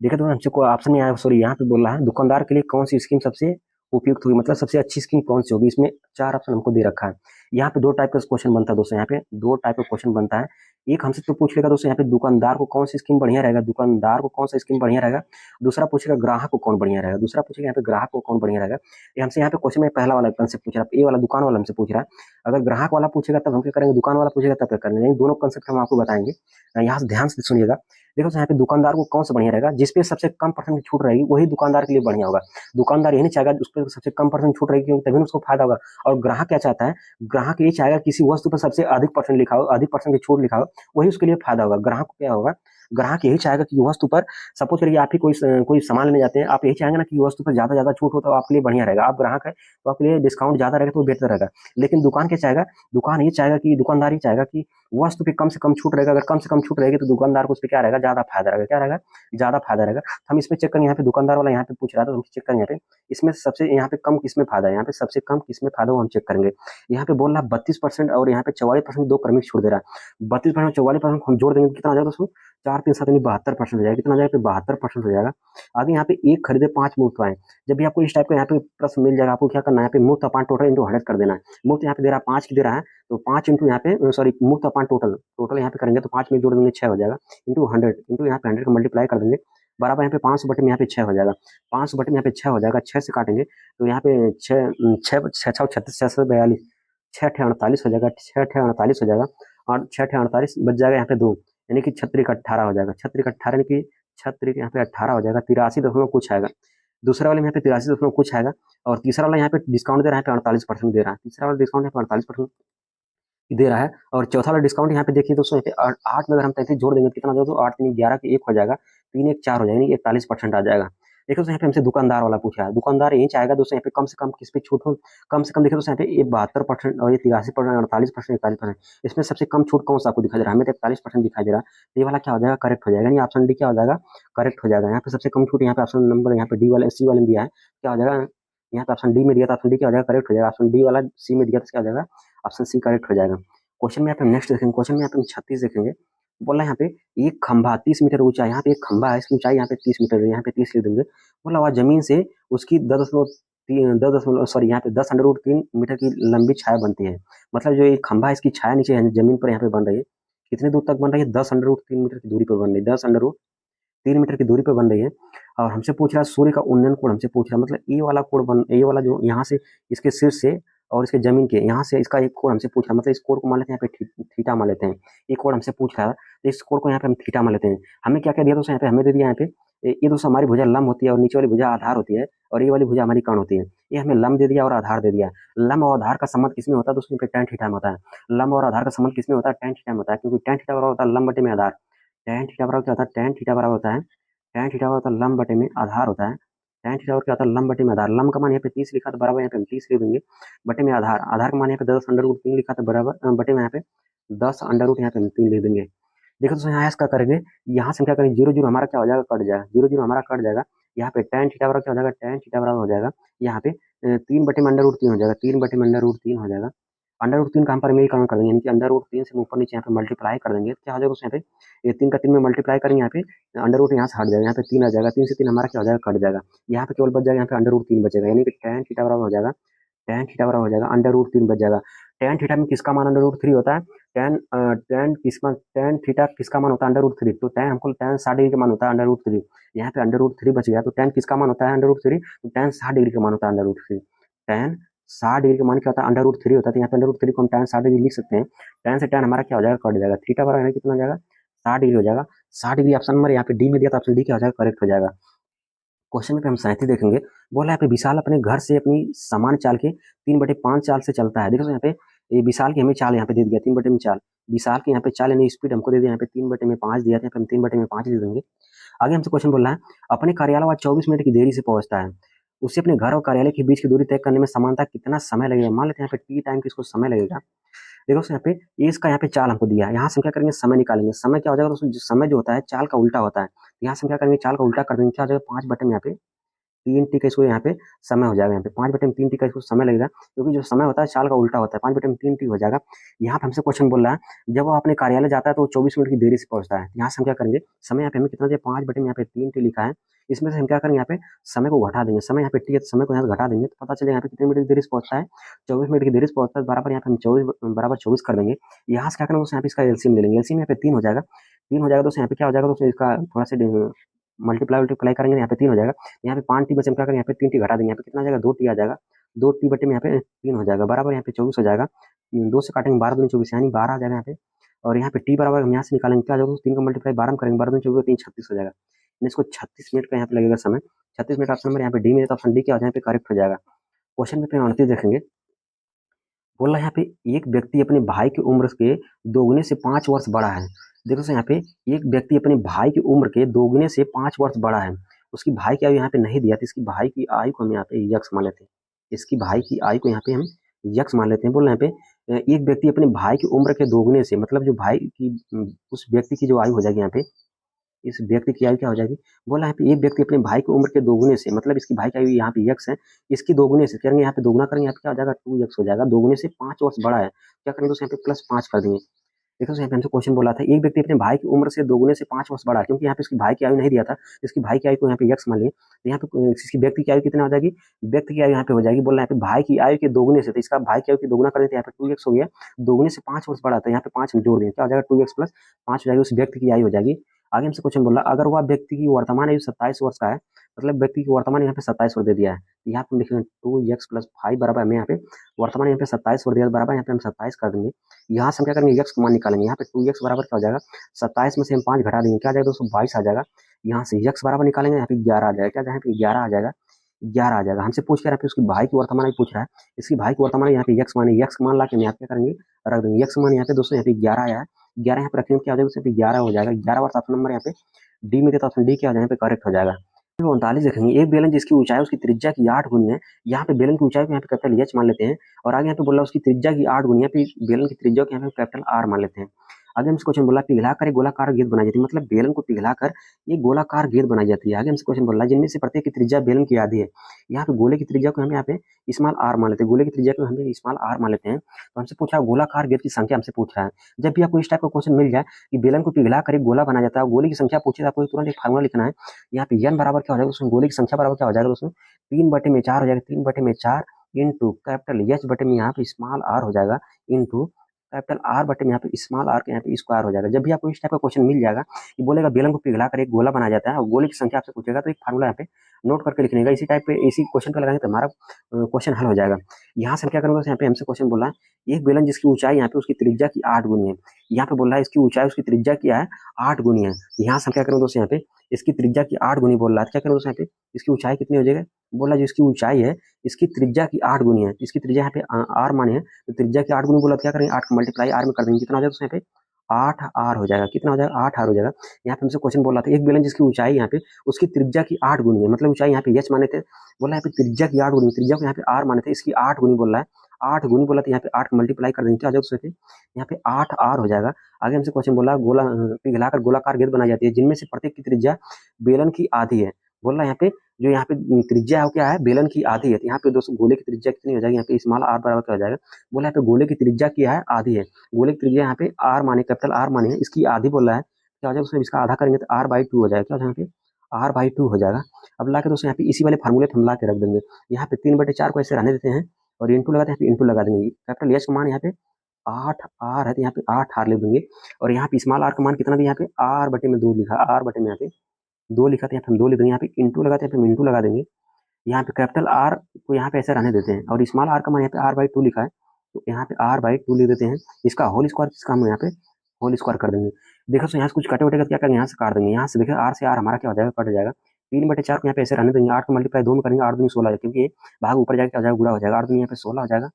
देखिए तो हमसे कोई ऑप्शन में आया, सॉरी यहाँ पे बोल रहा है दुकानदार के लिए कौन सी स्कीम सबसे उपयुक्त हुई, मतलब सबसे अच्छी स्कीम कौन सी होगी, इसमें 4 ऑप्शन हमको दे रखा है। यहाँ पे 2 टाइप का क्वेश्चन बनता है दोस्तों, यहाँ पे 2 टाइप का क्वेश्चन बनता है, एक हमसे तो पूछ लेगा दोस्तों यहाँ पे दुकानदार को कौन सी स्कीम बढ़िया रहेगा, दुकानदार को कौन सा स्कीम बढ़िया रहेगा, दूसरा पूछेगा ग्राहक को कौन बढ़िया रहेगा, दूसरा पूछेगा यहाँ पे ग्राहक को कौन बढ़िया रहेगा। ये हमसे यहाँ पे क्वेश्चन में पहला वाला कंसेप्ट पूछ रहा है, ए वाला दुकान वाला हमसे पूछ रहा है, अगर ग्राहक वाला पूछेगा तब हम क्या करेंगे, दुकान वाला पूछेगा तब क्या करेंगे, दोनों कंसेप्ट हम आपको बताएंगे, यहाँ से ध्यान से सुनिएगा। देखो यहाँ पे दुकानदार को कौन सा बढ़िया रहेगा, जिसपे सबसे कम परसेंट छूट रहेगी वही दुकानदार के लिए बढ़िया होगा, दुकानदार ये नहीं चाहेगा उस पर सबसे कम परसेंट छूट रहेगी क्योंकि तभी उसको फायदा होगा। और ग्राहक क्या चाहता है, ग्राहक ये चाहेगा किसी वस्तु पर सबसे अधिक परसेंट लिखा हो, अधिक परसेंट की छूट लिखा हो, वही उसके लिए फायदा होगा। ग्राहक को क्या होगा, ग्राहक यही चाहेगा कि वस्तु पर सपोज करिए आप ही कोई सामान लेने जाते हैं, आप यही चाहेंगे ना कि वस्तु पर ज्यादा छूट हो तो आपके लिए बढ़िया रहेगा, आप ग्राहक है तो आपके लिए डिस्काउंट ज्यादा रहेगा तो बेहतर रहेगा। लेकिन दुकान क्या चाहेगा, दुकान ये चाहेगा कि दुकानदार ये चाहेगा कि वस्तु पे कम से कम छूट रहेगा, अगर कम से कम छूट रहेगी तो दुकानदार को उस पर क्या रहेगा, ज्यादा फायदा रहेगा, क्या रहेगा, ज्यादा फायदा रहेगा। हम इसमें चेक करेंगे, यहाँ पे दुकानदार वाला यहाँ पे पूछ रहा था तो हम चेक करेंगे यहाँ पे इसमें सबसे यहाँ पे कम किसमें फायदा है, यहाँ पे सबसे कम किसमें फायदा हो हम चेक करेंगे। यहाँ पे बोल रहा 32% और यहाँ पे 44% 2 क्रमिक छूट दे रहा है, 32% 44% हम जोड़ देंगे कितना आ जाएगा दोस्तों, 4 3 7 72% हो जाएगा, कितना आ जाएगा 72% हो जाएगा। आगे यहाँ पे एक खरीदे 5 मुफ्त पाए, जब भी आपको इस टाइप का यहाँ पे प्रश्न मिल जाएगा आपको क्या करना है, यहाँ पे मुफ्त अपान टोटल इंटू 100 कर देना है। मुफ्त यहाँ पे दे रहा है 5 की दे रहा है तो 5 इंटू यहाँ पे सॉरी मुफ्त अपान टोटल यहाँ पे करेंगे तो 5 में जोड़ देंगे 6 हो जाएगा, इंटू 100 इंटू यहाँ पे 100 का मल्टीप्लाई कर देंगे बराबर यहाँ पे 500 बटे में यहाँ पे 6 हो जाएगा। 500 बटे में यहाँ पे 6 हो जाएगा। 6 से काटेंगे तो यहाँ पे 6 6 6 36 642 6 अठे 48 हो जाएगा। 6 अठे 48 हो जाएगा और 6 अठे 48 बच जाएगा यहाँ पे 2, यानी कि 6 18 हो जाएगा। 6 18 यानी कि 6 यहाँ पे 18 हो जाएगा। 83 दशमलव कुछ आएगा। दूसरे वाले में यहाँ पे 83 दशमलव कुछ आएगा और तीसरा वाला यहाँ पे डिस्काउंट दे रहा है, यहाँ पे 48% दे रहा है। तीसरा वाला डिस्काउंट यहाँ पे 48% दे रहा है और चौथा वाला डिस्काउंट यहाँ पे देखिए दोस्तों, यहाँ पे 8 में अगर हम 33 जोड़ देंगे कितना हो जाएगा, तो 8 3 11 के 1 हो जाएगा, 3 1 4 हो जाएगा, यानी 41% आ जाएगा। देखो दोस्तों यहाँ पे हमसे दुकानदार वाला पूछा है, दुकानदार यही चाहेगा दोस्तों यहाँ पे कम से कम किस पे छूट हो, कम से कम देखिए दोस्तों यहाँ पे ये 72% और ये 83%, 48%, 41%, इसमें सबसे कम छूट कौन सा आपको दिखाई दे रहा है? हमें तो 41% दिखाई दे रहा है। तो ये वाला क्या हो जाएगा, करेक्ट हो जाएगा, यानी ऑप्शन डी क्या हो जाएगा, करेक्ट हो जाएगा। यहाँ पे सबसे कम छूट यहाँ पे ऑप्शन नंबर यहाँ पे डी वाले सी वाले में दिया है, क्या हो जाएगा, यहाँ पे ऑप्शन डी में दिया था, ऑप्शन डी क्या हो जाएगा, करेक्ट हो जाएगा। ऑप्शन डी वाला सी में दिया था, क्या हो जाएगा, ऑप्शन सी करेक्ट हो जाएगा। क्वेश्चन में यहाँ पे नेक्स्ट देखेंगे, क्वेश्चन में यहाँ पे 36 देखेंगे। बोला यहाँ पे एक खंभा 30 मीटर ऊंचा, यहाँ पे एक खंभा है, इसकी ऊंचाई यहाँ पे 30 मीटर है, यहाँ पे 30 लिख देंगे। बोला वह जमीन से उसकी 10 दशमलव सॉरी यहाँ पे 10√3 मीटर की लंबी छाया बनती है। मतलब जो ये खंभा है इसकी छाया नीचे जमीन पर यहाँ पे बन रही है, कितने दूर तक बन रही है, 10√3 मीटर की दूरी पर बन रही है, 10√3 मीटर की दूरी पर बन रही है। और हमसे पूछ रहा है सूर्य का उन्नयन कोण, हमसे पूछ रहा है मतलब ये वाला जो यहाँ से इसके शीर्ष से और इसके जमीन के यहाँ से इसका एक कोण हमसे पूछ रहा है, मतलब इस कोण को मान लेते हैं यहाँ पे थीटा मान लेते हैं। एक कोण हमसे पूछ रहा है तो इस कोण को यहाँ पे हम थीटा मान लेते हैं। हमें क्या क्या दिया दोस्तों, यहाँ पे हमें दे दिया यहाँ पे ये दोस्तों हमारी भुजा लंब होती है और नीचे वाली भुजा आधार होती है और ये वाली भुजा हमारी कर्ण होती है। ये हमें लंब दे दिया और आधार दे दिया। लंब और आधार का संबंध किसमें होता है दोस्तों, यहाँ पे tan थीटा में होता है। लंब और आधार का संबंध किसमें होता है, tan थीटा में होता है, क्योंकि tan थीटा बराबर होता है लंब बटे में आधार। tan थीटा बराबर क्या होता है, tan थीटा बराबर होता है लंब बटे में आधार होता है। tan थीटा क्या होता है, लंब बटे में आधार। लंब का मान यहाँ पे 30 लिखा तो बराबर यहाँ पे हम 30 लिख देंगे, बटे में आधार, आधार का मान यहाँ पे 10√3 लिखा तो बराबर बटे में यहाँ पे 10 यहाँ पे हम 3 लिख देंगे। देखो दोस्तों यहाँ इसका करेंगे, यहाँ से क्या करेंगे, 0 0 हमारा क्या हो जाएगा, कट जाएगा, 0 0 हमारा कट जाएगा। यहाँ पे tan थीटा बराबर क्या हो जाएगा, tan थीटा बराबर हो जाएगा यहाँ पे 3 बटे में √3 हो जाएगा, 3 बटे में √3 हो जाएगा। √3 का हम परिमेयीकरण कर देंगे, यानी कि √3 से ऊपर नीचे यहाँ पे मल्टीप्लाई कर देंगे, क्या हो जाएगा उसमें यहाँ पे, ये 3 का 3 में मल्टीप्लाई करेंगे, यहाँ पे अंडर रूट यहाँ से हट जाएगा, यहाँ पे 3 आ जाएगा, 3 से 3 हमारा क्या हो जाएगा, कट जाएगा। यहाँ पे केवल बच जाएगा यहाँ पे √3 बचेगा, यानी कि tan थीटा बराबर हो जाएगा, tan थीटा बराबर हो जाएगा √3 बच जाएगा। tan थीटा में किसका मान √3 होता है, tan थीटा किसका मान होता है, √3, तो tan हमको tan 60 डिग्री का मान होता है √3, यहाँ पे √3 बच गया, तो tan किसका मान होता है √3, तो tan 60 डिग्री का मान होता है √3। tan 60 डिग्री का मान क्या होता है, √3 होता है, तो यहाँ पे √3 को हम tan 60 डिग्री लिख सकते हैं। tan से tan हमारा क्या हो जाएगा, कट जाएगा, थीटा बराबर कितना हो जाएगा, 60 डिग्री हो जाएगा। 60 डिग्री ऑप्शन नंबर यहाँ पे डी में दिया, तो ऑप्शन डी क्या हो जाएगा, करेक्ट हो जाएगा। क्वेश्चन में पे हम 37 देखेंगे। बोला यहाँ पे विशाल अपने घर से अपनी सामान चाल के 3/5 चाल से चलता है। देखो यहाँ पे ये विशाल की हमें चाल यहाँ पे दे दिया 3 बटे में चाल, विशाल की यहाँ पे चाल यानी स्पीड हमको दे दिया यहाँ पे 3/5 दिया था, यहाँ पे हम 3/5 दे देंगे। आगे हमसे क्वेश्चन बोल रहा है अपने कार्यालय वह 24 मिनट की देरी से पहुंचता है, उसे अपने घर और कार्यालय के बीच की दूरी तय करने में समानता कितना समय लगेगा। मान लेते हैं यहाँ पे टी टाइम किसको समय लगेगा। देखो यहाँ पे ये इसका यहाँ पे चाल हमको दिया है, यहाँ से हम क्या करेंगे, समय निकालेंगे। समय क्या हो जाएगा दोस्तों, समय जो होता है चाल का उल्टा होता है, यहाँ से हम क्या करेंगे, चाल का उल्टा कर देंगे, क्या हो जाएगा 5 बटे में यहाँ पे 3 टी का इसको यहाँ पे समय हो जाएगा, यहाँ पे 5 बटे में 3 टी का इसको समय लगेगा, क्योंकि जो समय होता है चाल का उल्टा होता है, 5 बटे में 3 टी हो जाएगा। यहाँ पे हमसे क्वेश्चन बोल रहा है जब वो अपने कार्यालय जाता है तो 24 मिनट की देरी से पहुंचता है। यहाँ से हम क्या करेंगे, समय यहाँ पे हमें कितना दिया, 5 बटे में यहाँ पे 3 टी लिखा है, इसमें से हम क्या करेंगे, यहाँ पे समय को घटा देंगे, समय यहाँ पे टी है तो समय को यहाँ से घटा देंगे, तो पता चलेगा यहाँ पे कितने मिनट की देरी से पहुंचता है, 24 मिनट की देरी से पहुंचता है, बराबर यहाँ पे हम 24 कर देंगे। यहाँ से क्या करेंगे दोस्तों, यहाँ पे इसका एलसीएम ले लेंगे, एलसीएम यहाँ पे 3 हो जाएगा, 3 हो जाएगा दोस्तों, यहाँ पे क्या हो जाएगा दोस्तों, इसका थोड़ा सा मल्टीप्लाई करेंगे, यहाँ पे 3 हो जाएगा, यहाँ पे 5 टी बचे हम क्या करेंगे, यहाँ पे 3 टी घटा देंगे, यहाँ पे कितना आ जाएगा, 2 टी आ जाएगा, 2 टी बटे में यहाँ पे 3 हो जाएगा, बराबर यहाँ पे 24 हो जाएगा। 2 से काटेंगे 12 दूनी 24 यानी 12 आ जाएगा यहाँ पे, और यहाँ पे टी बराबर हम यहाँ से निकालेंगे, क्या जाएगा 3 का मल्टीप्लाई 12 में करेंगे, 12 दूनी 24 3 36 हो जाएगा, इसको 36 मिनट का यहाँ पे लगेगा समय। 36 मिनट ऑप्शन नंबर यहाँ पे डी में, तो ऑप्शन डी क्या हो जाए, यहाँ पे करेक्ट हो जाएगा। क्वेश्चन में 29 देखेंगे। बोल रहा है यहाँ पे एक व्यक्ति अपने भाई की उम्र के दोगुने से 5 वर्ष बड़ा है। देखो सर यहाँ पे एक व्यक्ति अपने भाई की उम्र के दोगुने से 5 वर्ष बड़ा है, उसकी भाई की आयु यहाँ पे नहीं दिया, तो इसकी भाई की आयु को हम यहाँ पे यक्स मान लेते हैं, इसकी भाई की आयु को यहाँ पे हम यक्स मान लेते हैं। बोल रहे हैं यहाँ पे एक व्यक्ति अपने भाई की उम्र के दोगुने से, मतलब जो भाई की उस व्यक्ति की जो आयु हो जाएगी यहाँ पे, इस व्यक्ति की आयु क्या हो जाएगी, बोला यहाँ पे एक व्यक्ति अपने भाई की उम्र के दोगुने से, मतलब इसकी भाई की आयु यहाँ पे यक्स है, इसकी दोगुने से करेंगे, यहाँ पे दोगुना करेंगे, यहाँ पे क्या हो जाएगा 2x हो जाएगा, दोगुने से 5 वर्ष बड़ा है, क्या करेंगे दोस्तों यहाँ पे +5 कर देंगे। देखो यहाँ पे हमसे क्वेश्चन बोला था एक व्यक्ति अपने भाई की उम्र से दोगुने से 5 वर्ष बड़ा है, क्योंकि यहाँ पे इसकी भाई की आयु नहीं दिया था, इसकी भाई की आयु को यहाँ पे यक्स मान लिए, तो यहाँ पे इसकी व्यक्ति की आयु कितना हो जाएगी, व्यक्ति की आयु यहाँ पे हो जाएगी, बोल रहा है यहाँ पे भाई की आयु के दोगुने से, तो इसका भाई की आयु की दोगुना कर देते हैं, यहाँ पे 2x हो गया, दोगुने से 5 वर्ष बड़ा था, यहाँ पे 5 जोड़ देंगे, क्या हो जाएगा 2x + 5 हो जाएगी, उस व्यक्ति की आयु हो जाएगी आगे हमसे क्वेश्चन बोला अगर वह व्यक्ति की वर्तमान आयु 27 वर्ष का है, मतलब व्यक्ति की वर्तमान यहाँ पे 27 वर्ष दे दिया है, यहाँ पे हम लिखेंगे 2x + 5 बराबर हमें यहाँ पे वर्तमान यहाँ पे 27 वर्ष दिया बराबर यहाँ पे हम 27 कर देंगे। यहाँ से हम क्या करेंगे x का मान निकालेंगे, यहाँ पे 2x बराबर क्या हो जाएगा 27 में से हम 5 घटा देंगे, क्या आ जाएगा दोस्तों 22 आ जाएगा। यहाँ से x बराबर निकालेंगे, यहाँ पे 11 आ जाएगा, क्या यहाँ पे 11 आ जाएगा, 11 आ जाएगा। हमसे पूछ के यहाँ पे उसकी भाई की वर्तमान आयु पूछ रहा है, इसकी भाई की वर्तमान यहाँ पे x मान है, x मान ला के हम यहाँ पे क्या करेंगे रख देंगे, x मान यहाँ पे दोस्तों यहाँ पे 11 आया है, 11 यहाँ पे रखेंगे क्या हो जाएगा, यहाँ पे 11 हो जाएगा, 11 बार 7 नंबर यहाँ पे डी में देता ऑप्शन डी क्या हो जाएगा, यहाँ पे करेक्ट हो जाएगा। 39 देखेंगे एक बेलन जिसकी ऊंचाई उसकी त्रिज्या की 8 गुनी है, यहाँ पे बेलन की ऊंचाई को यहाँ पे कैपिटल एच मान लेते हैं, और आगे यहाँ पे बोला उसकी त्रिज्या की 8 गुनी, यहाँ पे बेलन की त्रिज्या को यहाँ पे कैपिटल आर मान लेते हैं। आगे हमसे क्वेश्चन बोला पिघलाकर एक गोलाकार गेंद बनाई जाती है, मतलब बेलन को पिघलाकर एक गोलाकार गेंद बनाई जाती है। आगे हमसे क्वेश्चन बोला जिनमें से प्रत्येक की त्रिज्या बेलन की आधी है, यहाँ पे गोले की त्रिज्या को हम यहाँ पे स्मॉल आर मान लेते हैं, गोले की त्रिज्या को हम स्मॉल आर मान लेते हैं। तो हमसे पूछा गोलाकार गेंद की संख्या हमसे पूछ रहा है। जब भी आपको इस टाइप का क्वेश्चन मिल जाए कि बेलन को पिघला कर एक गोला बनाया जाता है, गोले की संख्या पूछे तो आपको तुरंत एक फार्मूला लिखना है, यहाँ पे n बराबर क्या हो जाएगा उसमें गोले की संख्या बराबर क्या हो जाएगा दोस्तों 3/4 हो जाएगा, 3/4 इंटू कैपिटल एच बटे में यहाँ पे स्मॉल आर हो जाएगा इंटू कैपिटल आर बटे में यहाँ पे स्मॉल आर के यहाँ पे स्क्वायर हो जाएगा। जब भी आपको इस टाइप का क्वेश्चन मिल जाएगा कि बोलेगा बेलन को पिघला कर एक गोला बनाया जाता है और गोले की संख्या आपसे पूछेगा, तो एक फार्मूला यहाँ पे नोट करके लिखने का, इसी टाइप पे इसी क्वेश्चन पे लगाएंगे तो हमारा क्वेश्चन हल हो जाएगा। यहाँ से क्या करूँगा, यहाँ पे हमसे क्वेश्चन बोला है एक बेलन जिसकी ऊंचाई यहाँ पे उसकी त्रिज्या की 8 गुनी है, यहाँ पे बोल रहा है इसकी ऊंचाई उसकी त्रिज्या क्या है 8 गुनी है। यहाँ से हम क्या करेंगे दोस्तों, यहाँ पे इसकी त्रिज्या की 8 गुनी बोल रहा है, क्या करेंगे दोस्तों यहाँ पे इसकी ऊंचाई कितनी हो जाएगी, बोला जो इसकी ऊंचाई है इसकी त्रिज्या की 8 गुनी है, इसकी त्रिज्या यहाँ पे आर माने है, तो त्रिज्या की 8 गुनी बोला, क्या करेंगे 8 का मल्टीप्लाई आर में कर देंगे, कितना हो जाएगा दोस्तों यहाँ पे 8 आर हो जाएगा, कितना हो जाएगा 8 आर हो जाएगा। यहाँ पे हमसे क्वेश्चन बोला था एक बेलन जिसकी ऊंचाई यहाँ पे उसकी त्रिज्या की 8 गुनी है, मतलब ऊंचाई यहाँ पे एच माने थे, बोला यहाँ पे त्रिज्या की 8 गुनी, त्रिज्या को यहाँ पे आर माने थे, इसकी 8 गुनी बोल रहा है, 8 गुनी बोला तो यहाँ पे 8 मल्टीप्लाई कर देंगे, क्या हो जाएगा उसमें यहाँ पे 8 आर हो जाएगा। आगे हमसे क्वेश्चन बोला गोला पिघलाकर गोलाकार गेंद बनाई जाती है जिनमें से प्रत्येक की त्रिज्या बेलन की आधी है, बोल रहा है यहाँ पे जो यहाँ पे त्रिज्या है क्या है बेलन की आधी है, तो यहाँ पे दोस्तों गोले की त्रिज्या कितनी हो जाएगी, यहाँ पे स्मॉल आर बराबर क्या हो जाएगा, बोला यहाँ पे गोले की त्रिज्या क्या है आधी है, गोले की त्रिज्या यहाँ पे आर माने कैपिटल आर माने है, इसकी आधी बोल रहा है, क्या हो जाएगा उसमें इसका आधा करेंगे तो r/2 हो जाएगा, क्या हो जाएगा यहाँ पे r/2 हो जाएगा। अब ला के दोस्तों यहाँ पे इसी वाले फार्मूले पे हम ला के रख देंगे, यहाँ पे 3/4 को ऐसे रहने देते हैं और इंटू लगाते हैं, इंटू लगा देंगे, कैपिटल एच का मान यहाँ पे 8 आर है तो यहाँ पे 8 आर लिख देंगे, और यहाँ पे स्मॉल आर का मान कितना दिया यहाँ पे r/2 लिखा, r/में यहाँ पे 2 लिखा था, यहाँ पे हम 2 लिख देंगे, यहाँ पे इंटू लगाते हैं फिर इंटू लगा देंगे, यहाँ पे कैपिटल आर को यहाँ पे ऐसे रहने देते हैं और स्मॉल आर का मान यहाँ पे r/2 लिखा है, तो यहाँ पे r/2 लिख देते हैं, इसका होल स्क्वायर इसका हम यहाँ पे होल स्क्वायर कर देंगे। देखो तो यहाँ से कुछ कटे उटेगा क्या करेंगे, यहाँ से काट देंगे, यहाँ से देखिए आर से आर हमारा क्या हो जाएगा कट जाएगा, 3/4 को यहाँ पे ऐसे रहने देंगे, 8 को मल्टीप्लाई 2 में करेंगे 8 दूनी 16 क्योंकि भाग ऊपर जाएगा क्या हो जाएगा गुणा हो जाएगा, 8 दूनी यहाँ पे 16 हो जाएगा,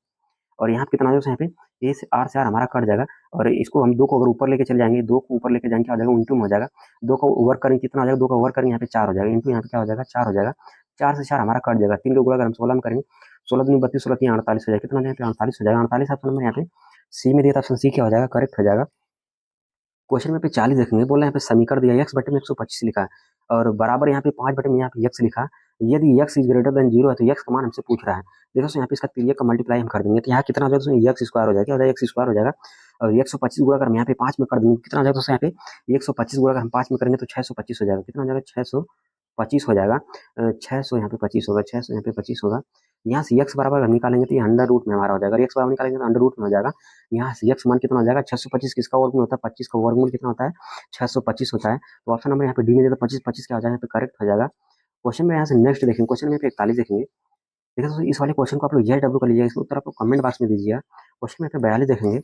और यहाँ पे कितना हो जाएगा यहाँ पे ए से आर हमारा कट जाएगा, और इसको हम 2 को अगर ऊपर लेके चले जाएंगे, 2 को ऊपर लेके जाएंगे क्या हो जाएगा इंटू में हो जाएगा, 2 को ओवर करेंगे कितना हो जाएगा, 2 का ओवर करेंगे यहाँ पे 4 हो जाएगा, इंटू यहाँ पे क्या हो जाएगा 4 हो जाएगा, 4 से 4 हमारा कट जाएगा, 3 का गुणा अगर हम 16 में करेंगे 16 दूनी 32 16 3 48 हो जाएगा, कितना हो जाएगा 48 हो जाएगा, 48 ऑप्शन नंबर यहाँ पे सी में दिया था, ऑप्शन सी क्या हो जाएगा करेक्ट हो जाएगा। क्वेश्चन में पे 40 देखेंगे, बोला यहाँ पे समीकरण दिया x बटे में 125 लिखा है और बराबर यहाँ पे 5 बटे में यहाँ पे x लिखा, यदि x इज ग्रेटर देन 0 है तो x का मान हमसे पूछ रहा है। देखो यहाँ पे इसका त्रिज्या का मल्टीप्लाई हम कर देंगे तो यहाँ कितना हो जाएगा x स्क्वायर हो जाएगा, क्या हो जाएगा x स्क्वायर हो जाएगा, और 125 गुणा अगर हम यहाँ पे 5 में कर देंगे कितना हो जाएगा दोस्तों, यहाँ पे 125 गुणा अगर हम 5 में करेंगे तो 625 हो जाएगा, कितना हो जाएगा 625 हो जाएगा, 600 यहाँ पे 25 होगा, 600 यहाँ पे 25 होगा। यहाँ से x बराबर हम निकालेंगे तो ये अंडर रूट में हमारा हो जाएगा, x बराबर निकालेंगे तो अंडर रूट में हो जाएगा, यहाँ से x मान कितना हो जाएगा 625, किसका वर्गमूल होता है 25 का वर्गमूल कितना होता है 625 होता है, तो ऑप्शन नंबर यहाँ पे डी में देता 25 25 क्या हो जाएगा यहाँ पे करेक्ट हो जाएगा। क्वेश्चन में यहाँ से नेक्स्ट देखेंगे, क्वेश्चन में 41 देखेंगे, देखिए दोस्तों इस वाले क्वेश्चन को आप लोग यह डब्ल्यू कर लीजिएगा, इसको उत्तर आपको कमेंट बॉक्स में दीजिएगा। क्वेश्चन में 42 देखेंगे,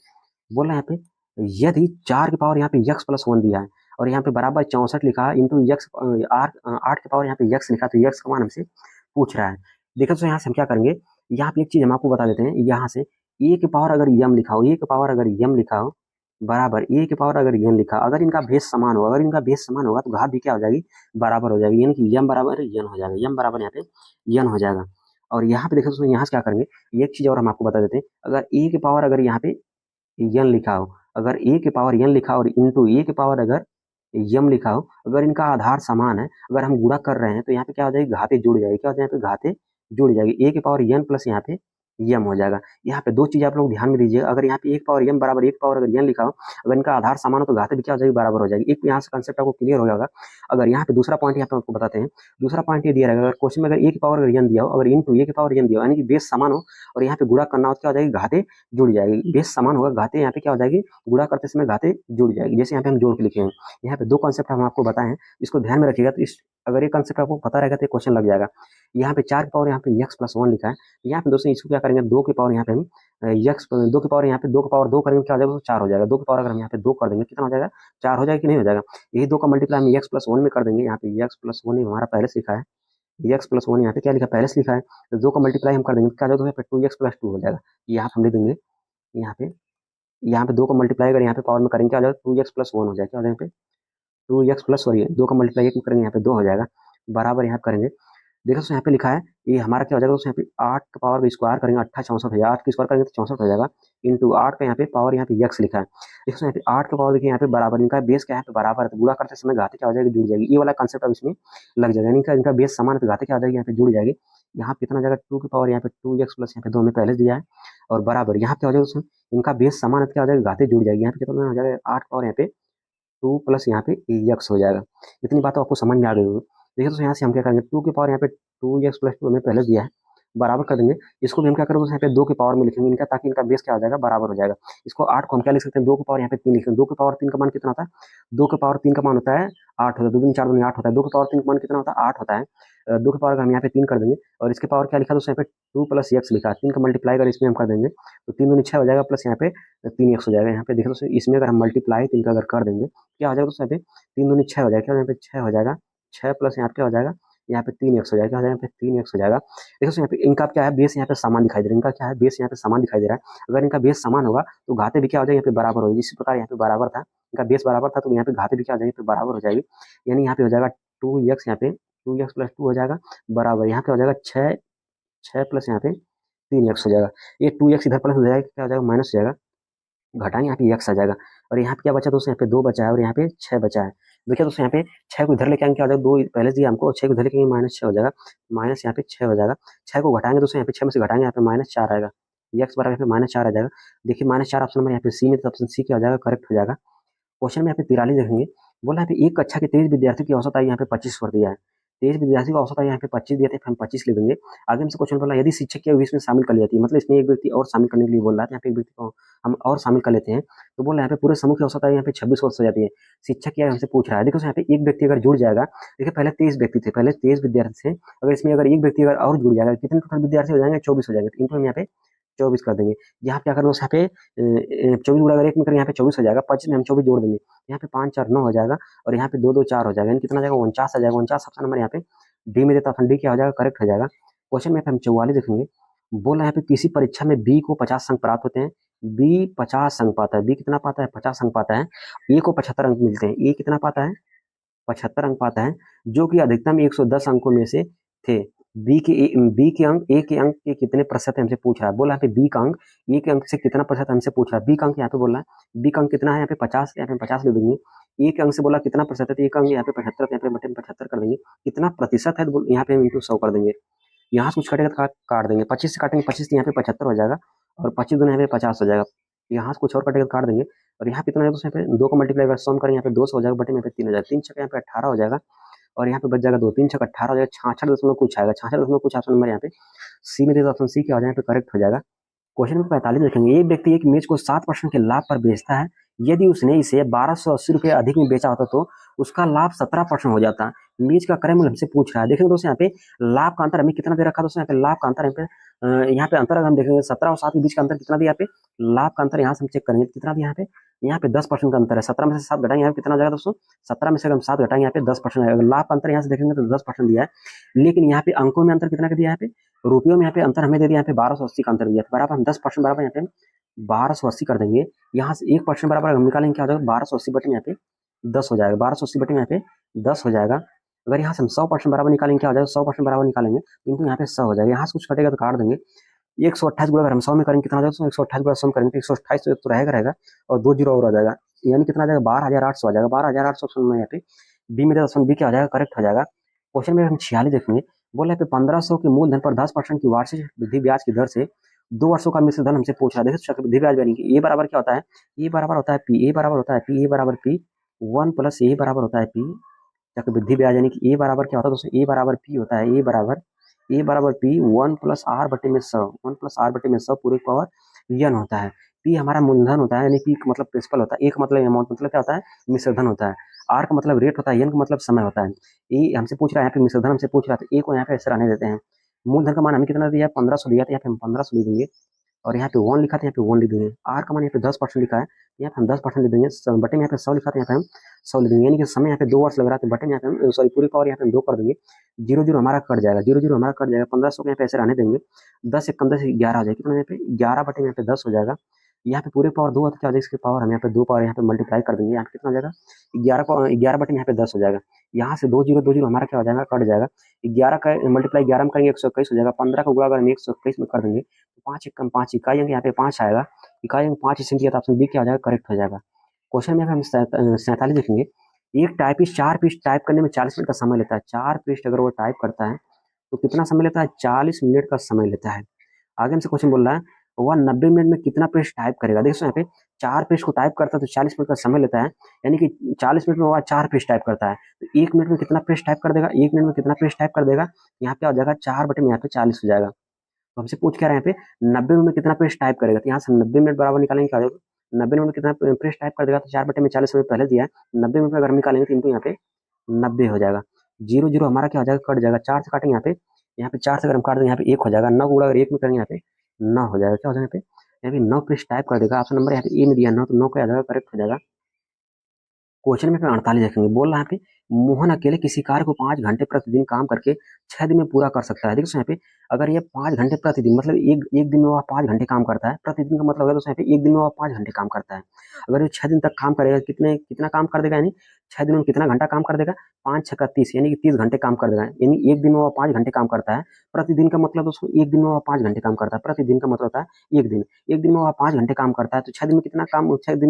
बोल रहे हैं यहाँ पे यदि 4 की पावर यहाँ पे x + 1 दिया है और यहाँ पे बराबर 64 लिखा है इंटू x 8 की पावर यहाँ पे x लिखा, तो x का मान हमसे पूछ रहा है। देखो दोस्तों यहाँ से हम क्या करेंगे, यहाँ पे एक चीज हम आपको बता देते हैं, यहाँ से a की पावर अगर m लिखा हो, a की पावर अगर m लिखा हो बराबर a की पावर अगर n लिखा, अगर इनका बेस समान होगा, अगर इनका बेस समान होगा तो घात भी क्या हो जाएगी बराबर हो जाएगी, यानी कि m बराबर n हो जाएगा, m बराबर यहाँ पे n हो जाएगा। और यहाँ पे देखो दोस्तों यहाँ से क्या करेंगे, एक चीज और हम आपको बता देते हैं, अगर a की पावर अगर यहाँ पे n लिखा हो, अगर a की पावर n लिखा और इंटू a की पावर अगर m लिखा हो, अगर इनका आधार समान है, अगर हम गुणा कर रहे हैं तो यहाँ पे क्या हो जाएगी घाते जुड़ जाएगी, क्या हो जाएगी यहाँ पे घाते जुड़ जाएगी, a की पावर n प्लस यहाँ पे यम हो जाएगा। यहाँ पे दो चीज आप लोग ध्यान में दीजिए, अगर यहाँ पे एक पावर यम बराबर एक पावर अगर एन लिखा हो, अगर इनका आधार समान हो तो घात भी क्या हो जाएगी, बराबर हो जाएगी। एक यहाँ से कंसेप्ट आपको क्लियर हो जाएगा। अगर यहाँ पे दूसरा पॉइंट यहाँ पे आपको बताते हैं, दूसरा पॉइंट ये दिया रहेगा, अगर क्वेश्चन में अगर ए की पावर अगर एन दिया हो, अगर इंटू ए की पावर एन दिया हो, यानी कि बेस समान हो और यहाँ पे गुणा करना हो तो क्या हो जाएगी, घाते जुड़ जाएगी। बेस समान होगा, घाते यहाँ पे क्या हो जाएगी, गुणा करते समय घाते जुड़ जाएगी। जैसे यहाँ पे हम जोड़ के लिखे हैं, यहाँ पे दो कॉन्सेप्ट हम आपको बताए हैं, इसको ध्यान में रखिएगा। तो इस अगर ये कॉन्सेप्ट आपको पता रहेगा तो क्वेश्चन लग जाएगा। यहाँ पे 4 की पावर यहाँ पे एक्स प्लस 1 लिखा है, यहाँ पे दोस्तों इसको क्या करेंगे, 2 की पावर यहाँ पे हम एक्स 2 की पावर यहाँ पे 2 की पावर 2 करेंगे क्या हो जाएगा, तो 4 हो जाएगा। 2 की पावर अगर हम यहाँ पे 2 कर देंगे कितना हो जाएगा, 4 हो जाएगा कि नहीं हो जाएगा। यही 2 का मल्टीप्लाई हम एक्स प्लस 1 में कर देंगे, यहाँ पे एक्स प्लस 1 हमारा पहले से लिखा है, एक्स प्लस 1 यहाँ पे क्या लिखा है, पहले से लिखा है। तो 2 का मल्टीप्लाई हम कर देंगे क्या हो जाएगा, 2 एक्स प्लस 2 हो जाएगा। यहाँ हम लिख देंगे, यहाँ पे 2 का मल्टीप्लाई अगर यहाँ पे पावर में करेंगे क्या हो जाएगा, 2 एक्स प्लस 1 हो जाएगा। क्या हो जाएगा, यहाँ पे 2 एक्स प्लस, सॉरी 2 का मल्टीप्लाई 1 में करेंगे यहाँ पे 2 हो जाएगा, बराबर यहाँ पे करेंगे। देखो दोस्तों यहाँ पे लिखा है, ये हमारा क्या हो जाएगा दोस्तों, यहाँ पे 8 का पावर का स्क्वायर करेंगे 8 64 हो जाएगा, 8 की स्क्वायर करेंगे तो 64 हो जाएगा, इंटू 8 का यहाँ पे पावर यहाँ पे एक्स लिखा है। देखो दोस्तों यहाँ पे 8 का पावर देखिए यहाँ पे बराबर, इनका बेस क्या है, पे बराबर है तो गुणा करते समय घाते क्या हो जाएगी, जुड़ जाएगी। ये वाला कंसेप्ट अब इसमें लग जाएगा, इनका बेस समान है तो घाते क्या हो जाएगी, यहाँ पे जुड़ जाएगी। यहाँ पे कितना हो जाएगा, 2 की पावर यहाँ पे 2 एक्स प्लस यहाँ पे 2 में पहले से दिया है, और बराबर यहाँ पे क्या हो जाएगा दोस्तों, इनका बेस समान है तो क्या हो जाएगा, घाते जुड़ जाएगी। यहाँ पे कितना हो जाएगा, 8 पावर यहाँ पे 2 प्लस यहाँ पे एक्स हो जाएगा। इतनी बात आपको समझ में आ गई होगी। देखिए दोस्तों यहाँ से हम क्या करेंगे, 2 की पावर यहाँ पे 2 एक्स प्लस 2 हमें पहले दिया है, बराबर कर देंगे। इसको भी हम क्या करेंगे, यहाँ पे 2 की पावर में लिखेंगे इनका, ताकि इनका बेस क्या हो जाएगा, बराबर हो जाएगा। इसको 8 को हम क्या लिख सकते हैं, 2 की पावर यहाँ पे 3 लिख सकते हैं। 2 की पावर 3 का मान कितना होता है, 2 की पावर 3 का मान होता है 8 होता है, 2 दूनी 4 दूनी 8 होता है। 2 की पावर 3 का मान कितना होता है, 8 होता है। 2 की पावर अगर हम यहाँ पे 3 कर देंगे, और इसके पावर क्या लिखा दोस्तों, यहाँ पे 2 प्लस एक्स लिखा है, 3 का मल्टीप्लाई अगर इसमें हम कर देंगे तो 3 दूनी 6 हो जाएगा, प्लस यहाँ पे 3 एक्स हो जाएगा। यहाँ पे देखो दोस्तों, इसमें अगर हम मल्टीप्लाई 3 का अगर कर देंगे क्या हो जाएगा दोस्तों, यहाँ पे 3 दूनी 6 हो जाएगा, क्या यहाँ पे 6 हो जाएगा, 6 प्लस यहाँ पे क्या हो जाएगा, यहाँ पे 3 एक्स हो जाएगा, क्या हो जाएगा, यहाँ पे 3 एक्स हो जाएगा। देखो यहाँ पे इनका क्या है, बेस यहाँ पे समान दिखाई दे रहा है, इनका क्या है, बेस यहाँ पे समान दिखाई दे रहा है। अगर इनका बेस समान होगा तो घाते भी क्या हो जाएगा, यहाँ पे बराबर होगी। इसी प्रकार यहाँ पे बराबर था, इनका बेस बराबर था तो यहाँ पे घाते भी क्या हो जाएगी, बराबर हो जाएगी। यानी यहाँ पे हो जाएगा 2 एक्स, यहाँ पे 2 एक्स प्लस 2 हो जाएगा, बराबर यहाँ पे हो जाएगा 6, 6 प्लस यहाँ पे 3 एक्स हो जाएगा। ये 2 एक्स इधर प्लस हो जाएगा, क्या हो जाएगा, माइनस हो जाएगा, घटाएंगे यहाँ पे एक्स आ जाएगा। और यहाँ पे क्या बचा दोस्तों, यहाँ पे 2 बचा है और यहाँ पे 6 बचा है। देखिए दोस्तों यहाँ पे 6 को इधर लेके आएंगे क्या हो जाएगा, 2 पहले से दिया हमको, 6 को इधर लेके -6 हो जाएगा, माइनस यहाँ पे 6 हो जाएगा। 6 को घटाएंगे दोस्तों, यहाँ पे 6 में से घटाएंगे यहाँ पे -4 आएगा, एक्स बराबर यहाँ पे -4 आ जाएगा। देखिए -4 ऑप्शन नंबर यहाँ पे सी में, तो ऑप्शन सी क्या हो जाएगा, करेक्ट हो जाएगा। क्वेश्चन में यहाँ पे 43 देखेंगे, बोला यहाँ पे एक कक्षा के 23 विद्यार्थियों की औसत आयु यहाँ पे 25 वर्ष दिया है। 23 विद्यार्थी का औसत आयु यहाँ पे 25 दिया था, हम 25 लिख देंगे। आगे हमसे क्वेश्चन बोला यदि शिक्षक की आयु इसमें शामिल कर ली जाती है, मतलब इसमें एक व्यक्ति और शामिल करने के लिए बोल रहा है, यहाँ पे एक व्यक्ति को हम और शामिल कर लेते हैं तो बोल रहे हैं यहाँ पे पूरे समूह की औसत आयु यहाँ पे 26 वर्ष हो जाती है। शिक्षक की आयु हमसे पूछ रहा है। देखो यहाँ पे एक व्यक्ति अगर जुड़ जाएगा, देखिए पहले 23 व्यक्ति थे, पहले 23 विद्यार्थी थे, अगर इसमें अगर एक व्यक्ति अगर और जुड़ जाएगा, कितने टोटल विद्यार्थी हो जाएंगे, 24 हो जाएंगे। तो इनको हम यहाँ पे 24 कर देंगे। यहाँ पे क्या करेंगे, यहाँ पे 24 गुणा अगर 1 में करें, यहाँ पे 24 हो जाएगा, 25 में हम 24 जोड़ देंगे, यहाँ पे 5 4 9 हो जाएगा, और यहाँ पे 2 2 4 हो जाएगा, यानी कितना जाएगा, 49 आ जाएगा। 49 ऑप्शन नंबर यहाँ पे डी में देता, ऑप्शन डी क्या हो जाएगा, करेक्ट हो जाएगा। क्वेश्चन में हम 44 देखेंगे, बोल रहे हैं यहाँ पे किसी परीक्षा में बी को 50 अंक प्राप्त होते हैं, बी 50 अंक पाता है, बी कितना पाता है, 50 अंक पाता है, ए को 75 अंक मिलते हैं, ए कितना पाता है, 75 अंक पाता है, जो कि अधिकतम 110 अंकों में से थे। बी के अंक ए के अंक के कितने प्रतिशत हमसे पूछ रहा है, बोला यहाँ पे बी का अंक ए के अंक से कितना प्रतिशत हमसे पूछ रहा है। बी का अंक यहाँ पे बोला है, बी का अंक कितना है, यहाँ पे 50, यहाँ पे 50 ले देंगे। ए के अंक से बोला कितना प्रतिशत है, ए का अंक यहाँ पे 75, यहाँ पे बटे में 75 कर देंगे, कितना प्रतिशत है तो यहाँ पे इंटू 100 कर देंगे। यहाँ से कुछ कटेगा तो काट देंगे, 25 से काटेंगे, 25 यहाँ पे 75 हो जाएगा, और 25 दूना यहाँ पे 50 हो जाएगा। यहाँ से कुछ और कटेगा तो काट देंगे, और यहाँ पे कितना है तो यहाँ पे 2 को मल्टीप्लाई अगर सम करें, यहाँ पे 2 हो जाएगा, बटे में यहाँ पे 3 हो जाएगा, 3 छक्का यहाँ पे 18 हो जाएगा, और यहाँ पे बच जाएगा 2, 3 छक्का 18 हो जाएगा, 66 दशमलव कुछ आएगा, 66 दशमलव कुछ ऑप्शन नंबर यहाँ पे सी में देगा, ऑप्शन सी क्या हो जाएगा, यहाँ पे करेक्ट हो जाएगा। क्वेश्चन में 45 देखेंगे, एक व्यक्ति एक मेज को 7% के लाभ पर बेचता है, यदि उसने इसे 1280 रुपये अधिक में बेचा होता तो उसका लाभ 17% हो जाता। मेज का क्रय मूल्य हमसे पूछ रहा है। देखेंगे दोस्तों यहाँ पे लाभ का अंतर हमें कितना दे रखा है दोस्तों, यहाँ पे लाभ का अंतर यहाँ पे अंतर अगर हम देखेंगे 17 और 7 के बीच का अंतर कितना दिया, यहाँ पे लाभ का अंतर यहाँ से हम चेक करेंगे कितना दिया, यहाँ पे 10% का अंतर है। 17 में से 7 घटाएंगे, यहाँ पे कितना हो जाएगा दोस्तों, 17 में से अगर हम 7 घटाएंगे यहाँ पे 10% आएगा। लाभ का अंतर यहाँ से देखेंगे तो 10% दिया है, लेकिन यहाँ पे अंकों में अंतर कितना का दिया है, यहाँ पे रुपयों में यहाँ पे अंतर हमें दे दिया, यहाँ पे 1280 का अंतर दिया है, बराबर हम 10% बराबर यहाँ पे 1280 कर देंगे। यहाँ से 1% बराबर हम निकालेंगे क्या हो जाएगा, 1280 बटे में यहाँ पे 10 हो जाएगा, 1280 बटे में यहाँ पे 10 हो जाएगा। अगर यहाँ से हम 100% बराबर निकालेंगे क्या हो जाएगा, 100% बराबर निकालेंगे किंतु यहाँ पे 100 हो जाएगा। यहाँ से कुछ कटेगा तो काट देंगे, 128 गुणा अगर हम 100 में करेंगे कितना हो जाएगा, 128 गुणा 100 करेंगे तो 128 तो रहेगा, और 2 जीरो और आ जाएगा, यानी कितना आ जाएगा, 12800 आ जाएगा। 12800 ऑप्शन में यहाँ पे बी में ऑप्शन बी क्या हो जाएगा, करेक्ट हो जाएगा। क्वेश्चन में हम 46 देखेंगे, बोला है 1500 के मूलधन पर 10% की वार्षिक वृद्धि ब्याज की दर से 2 वर्षों का मिश्र धन हमसे पूछ रहा है। देखो चक्रवृद्धि ब्याज यानी कि ए बराबर क्या होता है, ए बराबर होता है पी, ए बराबर होता है पी, ए बराबर पी 1 प्लस ए बराबर होता है पी चक्रवृद्धि ब्याज यानी कि ए बराबर क्या होता है दोस्तों, ए बराबर पी होता है, ए बराबर पी 1 प्लस आर बटे में 100, 1 प्लस आर बटे में 100 पूरे पावर यन होता है। पी हमारा मूलधन होता है यानी पी का मतलब प्रिंसिपल होता है, ए का मतलब अमाउंट मतलब क्या होता है मिश्रधन होता है, आर का मतलब रेट होता है, एन का मतलब समय होता है। ए हमसे पूछ रहा है यहाँ पे मिश्रधन हमसे पूछ रहा है, ए को यहाँ पे ऐसे रहने देते हैं। मूलधन का मान हमें कितना दिया है 1500 दिया था, यहाँ पे हम 1500 लिख देंगे और यहाँ पे 1 लिखा था, यहाँ पे 1 लिख देंगे। आर का मान यहाँ पे 10% लिखा है, यहाँ पे हम 10% लिख देंगे। बटे में यहाँ पे 100 लिखा था, यहाँ पे हम 100 लिख देंगे, यानी कि समय यहाँ पे 2 वर्ष लग रहा है, बटे में यहाँ पे हम सॉरी पूरी पावर यहाँ पे हम 2 कर देंगे। 0 हमारा कट जाएगा, 0 हमारा कट जाएगा। 1500 को यहाँ पे ऐसे रहने देंगे, 10 एक कम 10 11 हो जाएगा, कितना यहाँ पे 11 बटे में यहाँ पे 10 हो जाएगा। यहाँ पे पूरे पावर 2 होता है, क्या हो जाएगा इसकी पावर हम यहाँ पे 2 पावर यहाँ पे मल्टीप्लाई कर देंगे, यहाँ पे कितना हो जाएगा 11 बटे में यहाँ पे 10 हो जाएगा। यहाँ से 2 0 हमारा क्या हो जाएगा कट जाएगा। 11 का मल्टीप्लाई 11 में करेंगे 121 हो जाएगा। 15 का गुणा अगर हम 121 में कर देंगे तो 5 एक कम 5 इकाई यहाँ पे 5 आएगा, इकाई में 5 इसलिए तो ऑप्शन बी क्या हो जाएगा करेक्ट हो जाएगा। क्वेश्चन में हम 47 देखेंगे। एक टाइपिस्ट 4 पृष्ठ टाइप करने में 40 मिनट का समय लेता है। 4 पृष्ठ अगर वो टाइप करता है तो कितना समय लेता है, 40 मिनट का समय लेता है। आगे हमसे क्वेश्चन बोल रहा है वह 90 मिनट में कितना पृष्ठ टाइप करेगा। देखो यहाँ पे 4 पृष्ठ को टाइप करता है तो 40 मिनट का समय लेता है, यानी कि 40 मिनट में वह 4 पृष्ठ टाइप करता है तो 1 मिनट में कितना पृष्ठ टाइप कर देगा, 1 मिनट में कितना पृष्ठ टाइप कर देगा, यहाँ पे आ जाएगा 4 बटे में यहाँ पे 40 हो जाएगा। तो हमसे पूछ क्या रहे हैं यहाँ पे 90 मिनट में कितना पृष्ठ टाइप करेगा, तो यहाँ से 90 मिनट बराबर निकालेंगे क्या हो जाएगा, 90 मिनट में कितना पृष्ठ टाइप कर देगा तो 4 बटे में 40 हमें पहले दिया है, 90 मिनट में अगर हम निकालेंगे तो इनको यहाँ पे 90 हो जाएगा। 0 हमारा क्या हो जाएगा कट जाएगा, 4 से काटेंगे यहाँ पे 4 से अगर हम काट देंगे यहाँ पे 1 हो जाएगा, 9 गुणा अगर 1 में करेंगे यहाँ पे 9 हो जाएगा, क्या हो जाएगा यहाँ पे 9 पृष्ठ टाइप कर देगा। ऑप्शन नंबर यहाँ पे ए में दिया 9 तो 9 का आ जाएगा करेक्ट हो जाएगा। क्वेश्चन में 48 देखेंगे, बोल रहा है यहाँ पे मोहन अकेले किसी कार्य को 5 घंटे प्रतिदिन काम करके 6 दिन में पूरा कर सकता है। देखो यहाँ पे अगर ये 5 घंटे प्रतिदिन मतलब एक दिन में वह 5 घंटे काम करता है, प्रतिदिन का मतलब है दोस्तों यहाँ पे एक दिन में वह 5 घंटे काम करता है। अगर ये 6 दिन तक काम करेगा कितना काम कर देगा, यानी 6 दिन में कितना घंटा काम कर देगा, 5 6 का 30 यानी कि 30 घंटे काम कर देगा, यानी एक दिन में वह 5 घंटे काम करता है। प्रतिदिन का मतलब दोस्तों एक दिन में वह 5 घंटे काम करता है, प्रतिदिन का मतलब होता है एक दिन में वह 5 घंटे काम करता है तो 6 दिन में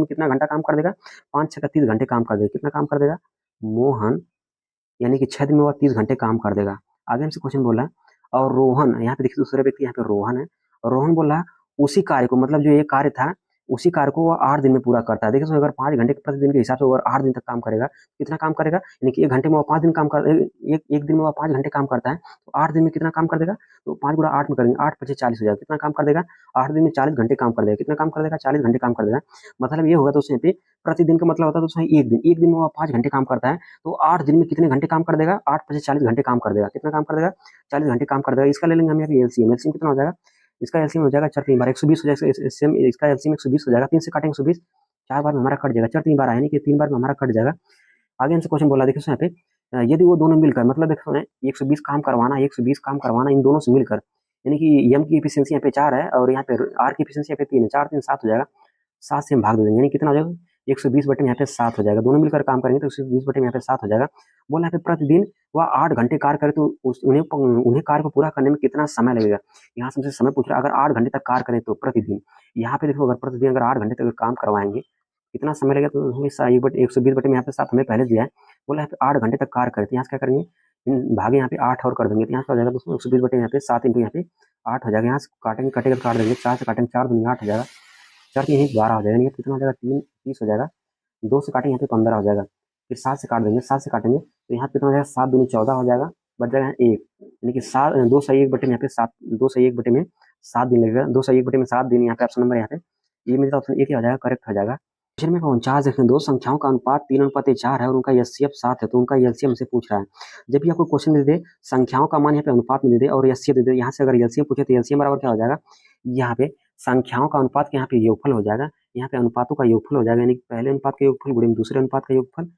कितना घंटा काम कर देगा, 5 6 का 30 घंटे काम कर देगा। कितना काम कर देगा मोहन, यानी कि 6 दिन में वह 30 घंटे काम कर देगा। आगे हमसे क्वेश्चन बोला है और रोहन, यहाँ पे देखिए दूसरे व्यक्ति यहाँ पे रोहन है और रोहन बोल रहा है उसी कार्य को मतलब जो ये कार्य था उसी कार्य को वह 8 दिन में पूरा करता है। देखिए अगर 5 घंटे प्रतिदिन के हिसाब से अगर 8 दिन तक काम करेगा कितना काम करेगा, यानी कि 1 घंटे में वह 5 दिन काम कर एक दिन में वह 5 घंटे काम करता है तो 8 दिन में कितना काम कर देगा, तो 5 गुणा 8 में करेंगे 8 पचे 40 हो जाएगा, कितना काम कर देगा 8 दिन में 40 घंटे काम कर देगा, कितना काम कर देगा 40 घंटे काम कर देगा। मतलब ये होगा दोस्तों यहाँ पे प्रतिदिन का मतलब होता है दोस्तों एक दिन में वह 5 घंटे काम करता है तो 8 दिन में कितने घंटे काम कर देगा, 8 पचे 40 घंटे काम कर देगा, कितना काम कर देगा 40 घंटे काम कर देगा। इसका ले लेंगे हम यहाँ पे एलसीएम, एलसीएम कितना हो जाएगा, इसका एलसीएम हो जाएगा 4 3 बार 120 हो जाएगा, इसका एलसीएम 120 हो जाएगा, 3 से काटेंगे 120, 4 बार में हमारा कट जाएगा, 4 3 बार यानी कि 3 बार में हमारा कट जाएगा। आगे हमसे क्वेश्चन बोला देखिए यहाँ पे यदि वो दोनों मिलकर मतलब देखो 120 काम करवाना 120 काम करवाना इन दोनों से मिलकर, यानी कि एम की एफिशिएंसी यहाँ पे 4 है और यहाँ पे आर की एफिशिएंसी यहाँ पे 3 है, 4 3 7 हो जाएगा, 7 से हम भाग दे देंगे यानी कितना हो जाएगा 120 बटे में यहाँ पे 7 हो जाएगा, दोनों मिलकर काम करेंगे तो 120 बटे में यहाँ पे 7 हो जाएगा। बोला यहाँ पे प्रतिदिन वह 8 घंटे कार्य करे तो उन्हें कार्य को पूरा करने में कितना समय लगेगा। यहाँ से हमसे समय पूछ रहा है अगर 8 घंटे तक कार्य करें तो प्रतिदिन, यहाँ पे देखो अगर प्रतिदिन अगर 8 घंटे तक काम करवाएंगे कितना समय लगेगा, तो 120 बटे में यहाँ पे 7 हमें पहले दिया है। बोला यहाँ पे 8 घंटे तक कार्य करें तो यहाँ से क्या करेंगे भागे यहाँ पे 8 और कर देंगे तो यहाँ पे हो जाएगा दोस्तों 120 बटे यहाँ पे 7 इंटू यहाँ पे 8 हो जाएगा, यहाँ से काटेंगे कटेगा काट देंगे 4 से काटेंगे 4 दूनी 8 हो जाएगा, 4 3 12 हो जाएगा, कितना हो जाएगा 3 30 हो जाएगा, 2 से काटेंगे यहाँ पे 15 हो जाएगा, फिर 7 से काट देंगे 7 से काटेंगे तो यहाँ पे कितना हो जाएगा 7 दूनी 14 हो जाएगा, बच जाएगा 1 यानी कि 7 201 बटे में यहाँ पे 7 201 बटे में 7 दिन लगेगा, 201 बटे में 7 दिन यहाँ पे ऑप्शन नंबर यहाँ पे ये मेरा ऑप्शन एक ही हो जाएगा करेक्ट हो जाएगा। क्वेश्चन में 49 देखें दो संख्याओं का अनुपात 3:4 है और उनका एचसीएफ 7 है तो उनका एलसीएम से पूछ रहा है। जब भी आपको क्वेश्चन दे दे संख्याओं का मान यहाँ पे अनुपात में दे दे और एचसीएफ दे दे, यहाँ से अगर एलसीएम पूछे तो एलसीएम बराबर क्या हो जाएगा, यहाँ पे संख्याओं का अनुपात के यहाँ पे योगफल हो जाएगा, यहाँ पे अनुपातों का योगफल हो जाएगा, यानी पहले अनुपात का योगफल गुणे में दूसरे अनुपात का योगफल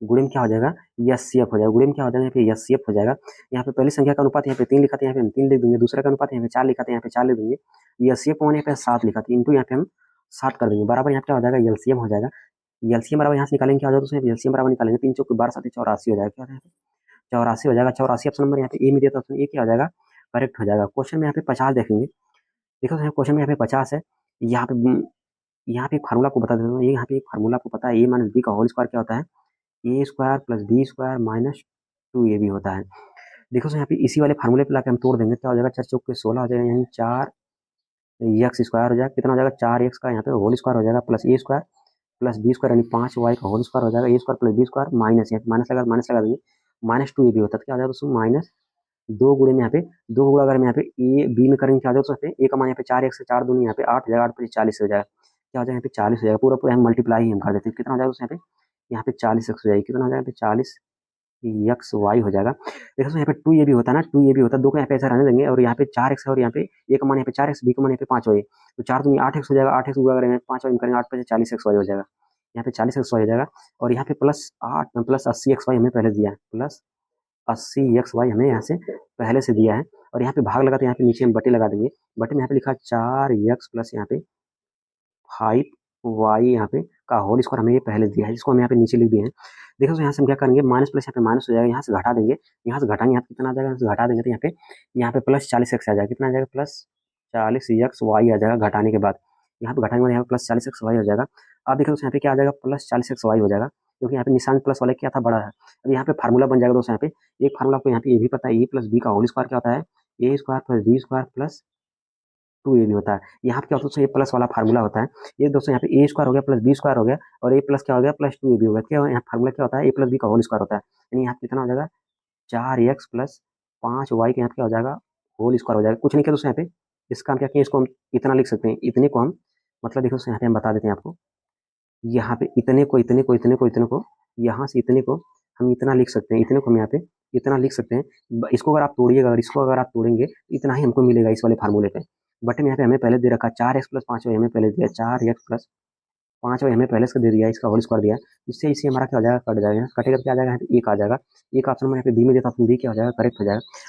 गुणे में क्या हो जाएगा एचसीएफ हो जाएगा, गुणे में क्या हो जाएगा यहाँ पे एचसीएफ हो जाएगा। यहाँ पे पहली संख्या का अनुपात यहाँ पे 3 लिखा था यहाँ पे हम 3 लिख देंगे, दूसरे का अनुपात यहाँ पे 4 लिखा था यहाँ पे 4 लिख देंगे, एचसीएफ मान यहाँ पे 7 लिखा था इंटू यहाँ पे हम 7 कर देंगे बराबर यहाँ पे क्या हो जाएगा एलसीएम हो जाएगा। एलसीएम बराबर यहाँ से निकालेंगे क्या हो जाएगा दोस्तों, एलसीएम बराबर निकालेंगे 3 चौक 12 7 84 हो जाएगा, क्या हो जाएगा 84 हो जाएगा। 84 ऑप्शन नंबर यहाँ पे ए में दिया था ऑप्शन ए क्या हो जाएगा करेक्ट हो जाएगा। क्वेश्चन में यहाँ पे 50 देखेंगे, देखो क्वेश्चन में यहाँ पे 50 है, यहाँ पे फार्मूला को बता देता हूँ, ये यहाँ पे एक फार्मूला आपको पता है ए माइनस बी का होल स्क्वायर क्या होता है, A square plus B square minus 2ab होता है। देखो यहाँ पे इसी वाले फार्मूले पे लाके हम तोड़ देंगे क्या हो जाएगा 4 चौक के 16 हो जाएगा, यानी 4 एक्स स्क्वायर हो जाएगा, कितना हो जाएगा 4x का यहाँ पे होल स्क्वायर हो जाएगा plus A square plus B square यानी 5y का होल स्क्वायर हो जाएगा, A square plus B square minus यहाँ माइनस लगा देंगे, -2ab होता है तो क्या हो जाएगा दोस्तों माइनस 2 गुणे में यहाँ पे 2 गुणा अगर हम यहाँ पे ए बी में करेंगे क्या हो जाएगा दोस्तों, ए का मान यहाँ पे 4x से 4 दूनी यहाँ पे 8 हो जाएगा, 8 पच्चीस 40 हो जाएगा, क्या हो जाएगा यहाँ पे 40 हो जाएगा, पूरा पूरा हम मल्टीप्लाई हम कर देते हैं, कितना हो जाएगा दोस्तों यहाँ पे 40x हो जाएगी, कितना हो जाएगा यहाँ पे 40 एक्स वाई हो जाएगा। देखो दोस्तों यहाँ पे 2 ये भी होता है ना, 2 ये भी होता है, दो को यहाँ पे ऐसा रहने देंगे और यहाँ पे 4x है और यहाँ पे ए का मान यहाँ पे 4x बी का मान यहाँ पे 5 वाई, तो 4 दूनी 8x हो जाएगा, 8x गुणा करेंगे 5 वाई करेंगे 8 पचे 40x वाई हो जाएगा, यहाँ पे 40x वाई हो जाएगा और यहाँ पे प्लस 8 प्लस 80x वाई हमें पहले दिया है, प्लस 80x वाई हमें यहाँ से पहले से दिया है और यहाँ पे भाग लगाते हैं, यहाँ पे नीचे हम बटे लगा देंगे, बटे में यहाँ पे लिखा 4x प्लस यहाँ पे 5y यहाँ पे का होल स्क्वायर हमें ये पहले दिया है, जिसको हम यहाँ पे नीचे लिख दिए हैं। देखो तो यहाँ से हम क्या करेंगे माइनस प्लस यहाँ पे माइनस हो जाएगा, यहाँ से घटा देंगे, यहाँ से घटाएंगे यहाँ पे कितना आ जाएगा, यहाँ से घटा देंगे तो यहाँ पे प्लस 40x आ जाएगा, कितना आ जाएगा प्लस 40xy आ जाएगा घटाने के बाद, यहाँ पे घटाएंगे यहाँ पे प्लस 40xy हो जाएगा। अब देखो दोस्तों यहाँ पे क्या आ जाएगा प्लस 40xy हो जाएगा, क्योंकि यहाँ पे निशान प्लस वाले क्या था बड़ा है। अब यहाँ पे फार्मूला बन जाएगा दोस्तों, यहाँ पे एक फार्मूला आपको यहाँ पे ये भी पता है, ए प्लस बी का होल स्क्वायर क्या होता है, A square plus B square plus 2ab होता है। यहाँ पे क्या होता है दोस्तों ये प्लस वाला फार्मूला होता है, ये दोस्तों यहाँ पे ए स्क्वायर हो गया प्लस बी स्क्वायर हो गया और ए प्लस क्या हो गया प्लस 2ab हो गया, क्या यहाँ फार्मूला क्या होता है ए प्लस बी का होल स्क्वायर होता है, यानी यहाँ पे कितना हो जाएगा 4x प्लस 5y के यहाँ पे क्या हो जाएगा होल स्क्वायर हो जाएगा। कुछ नहीं किया दोस्तों यहाँ पे, इसका हम क्या किए इसको हम इतना लिख सकते हैं, इतने को हम मतलब देखो यहाँ पे हम बता देते हैं आपको, यहाँ पे इतने को इतने को इतने को इतने को यहाँ से इतने को हम इतना लिख सकते हैं, इतने को हम यहाँ पे इतना लिख सकते हैं। इसको अगर आप तोड़िएगा, अगर इसको अगर आप तोड़ेंगे इतना ही हमको मिलेगा इस वाले फार्मूले पे, बट में यहाँ पे हमें पहले दे रखा 4x प्लस 5y हमें पहले दिया, 4x प्लस 5y हमें पहले से दे दिया, इसका होल स्क्वायर दिया, इससे इसे हमारा क्या हो जाएगा कट जाएगा, कटेगा क्या आ जाएगा यहाँ पे एक आ जाएगा, एक ऑप्शन में यहाँ पे बी में देता हूँ बी क्या हो जाएगा करेक्ट हो जाएगा।